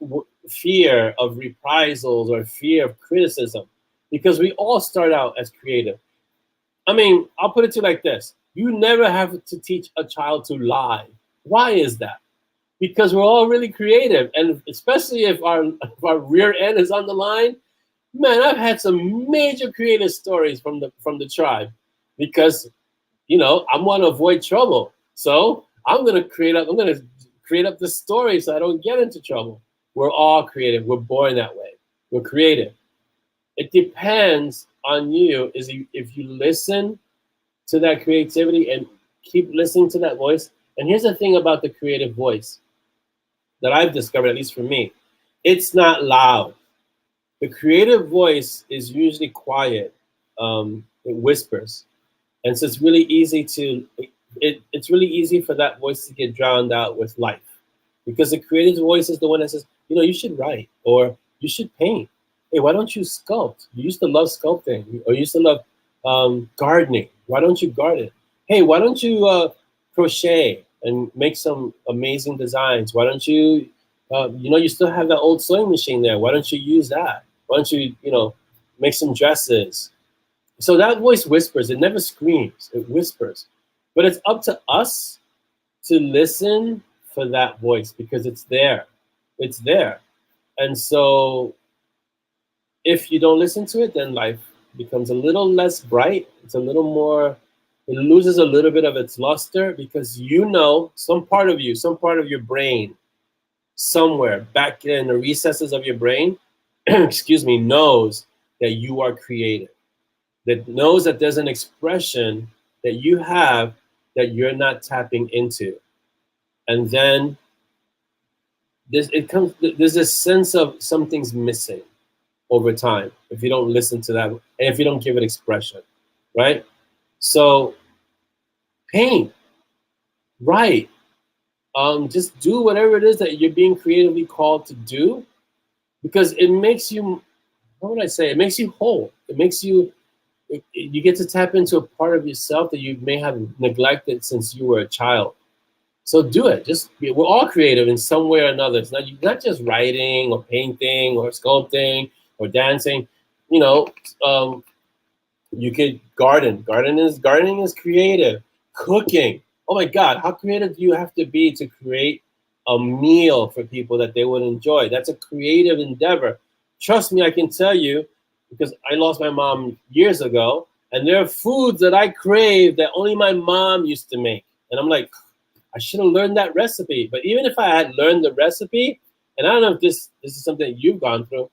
fear of reprisals or fear of criticism, because we all start out as creative. I mean, I'll put it to you like this: you never have to teach a child to lie. Why is that? Because we're all really creative, and especially if our rear end is on the line, man, I've had some major creative stories from the tribe, because I want to avoid trouble, so I'm gonna create up this story so I don't get into trouble. We're all creative. We're born that way. We're creative. It depends on you if you listen to that creativity and keep listening to that voice. And here's the thing about the creative voice that I've discovered, at least for me: it's not loud. The creative voice is usually quiet. It whispers, and so it's really easy it's really easy for that voice to get drowned out with life, because the creative voice is the one that says, you should write, or you should paint. Hey, why don't you sculpt? You used to love sculpting, or you used to love gardening. Why don't you garden? Hey, why don't you crochet and make some amazing designs? Why don't you, you still have that old sewing machine there. Why don't you use that? Why don't you, make some dresses? So that voice whispers. It never screams. It whispers. But it's up to us to listen for that voice, because it's there. It's there. And so if you don't listen to it, then life becomes a little less bright. It's a little more, it loses a little bit of its luster, because some part of your brain, somewhere back in the recesses of your brain, excuse me, knows that you are creative, that knows that there's an expression that you have that you're not tapping into. And then there's this sense of something's missing over time if you don't listen to that, and if you don't give it expression, right? So paint, write, just do whatever it is that you're being creatively called to do, because it makes you, what would I say? It makes you whole. It makes you, you get to tap into a part of yourself that you may have neglected since you were a child. So do it. We're all creative in some way or another. It's not just writing or painting or sculpting or dancing. You could garden. Gardening is creative. Cooking. oh my God, how creative do you have to be to create a meal for people that they would enjoy? That's a creative endeavor. Trust me, I can tell you, because I lost my mom years ago, and there are foods that I crave that only my mom used to make. And I'm like, I should have learned that recipe. But even if I had learned the recipe, and I don't know if this is something you've gone through,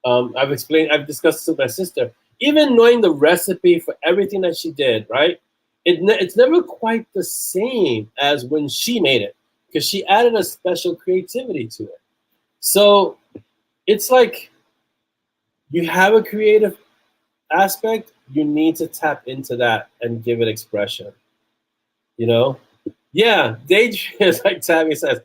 I've discussed this with my sister. Even knowing the recipe for everything that she did, right? It's never quite the same as when she made it, because she added a special creativity to it. So it's like you have a creative aspect, you need to tap into that and give it expression. You know? Yeah, daydream is like Tammy says.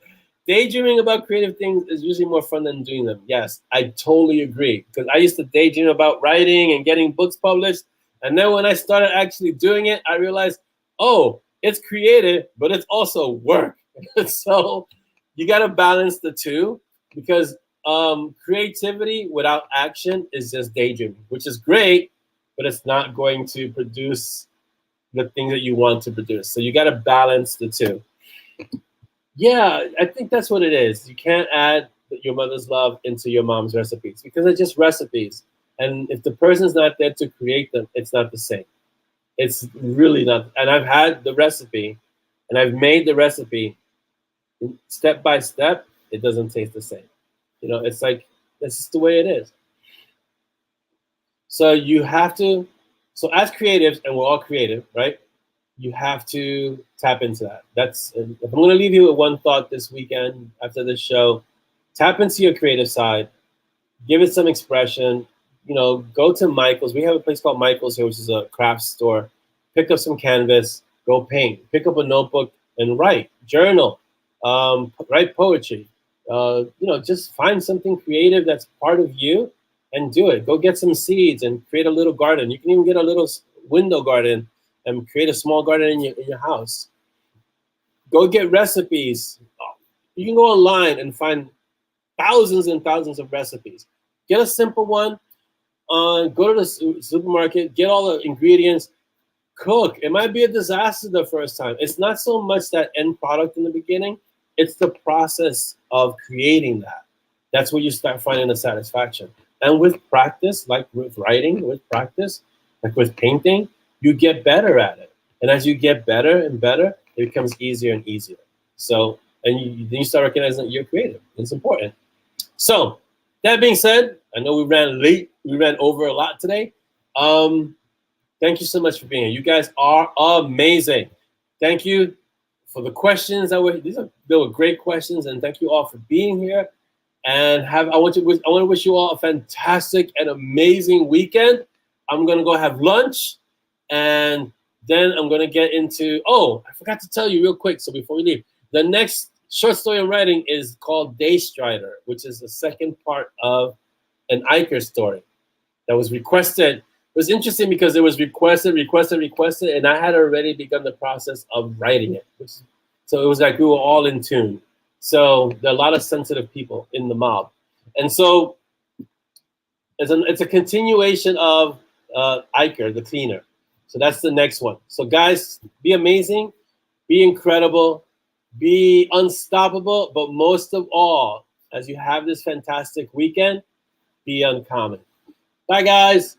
Daydreaming about creative things is usually more fun than doing them. Yes, I totally agree. Because I used to daydream about writing and getting books published. And then when I started actually doing it, I realized, oh, it's creative, but it's also work. So you got to balance the two, because creativity without action is just daydreaming, which is great, but it's not going to produce the things that you want to produce. So you got to balance the two. Yeah, I think that's what it is. You can't add your mother's love into your mom's recipes, because they're just recipes. And if the person's not there to create them, it's not the same. It's really not. And I've had the recipe and I've made the recipe step by step. It doesn't taste the same. It's like, this is the way it is. So you have to, so as creatives, and we're all creative, right? You have to tap into that. If I'm going to leave you with one thought this weekend after this show, tap into your creative side, give it some expression. Go to Michael's. We have a place called Michael's here, which is a craft store. Pick up some canvas, go paint. Pick up a notebook and write, journal, write poetry. Just find something creative that's part of you and do it. Go get some seeds and create a little garden. You can even get a little window garden and create a small garden in your house. Go get recipes. You can go online and find thousands and thousands of recipes. Get a simple one. Go to the supermarket, get all the ingredients, cook. It might be a disaster the first time. It's not so much that end product in the beginning. It's the process of creating that. That's where you start finding the satisfaction. And with practice, like with writing, with practice, like with painting, you get better at it. And as you get better and better, it becomes easier and easier. So, and then you start recognizing that you're creative. It's important. So, that being said, I know we ran late. We ran over a lot today. Thank you so much for being here. You guys are amazing. Thank you for the questions. They were great questions, and thank you all for being here. And I want to wish you all a fantastic and amazing weekend. I'm gonna go have lunch, and then I'm gonna get into. Oh, I forgot to tell you real quick. So before we leave, the next short story I'm writing is called Daystrider, which is the second part of an Iker story that was requested. It was interesting because it was requested, and I had already begun the process of writing it. So it was like we were all in tune. So there are a lot of sensitive people in the mob. And so it's a continuation of Iker, the cleaner. So that's the next one. So guys, be amazing, be incredible, be unstoppable, but most of all, as you have this fantastic weekend, be uncommon. Bye, guys.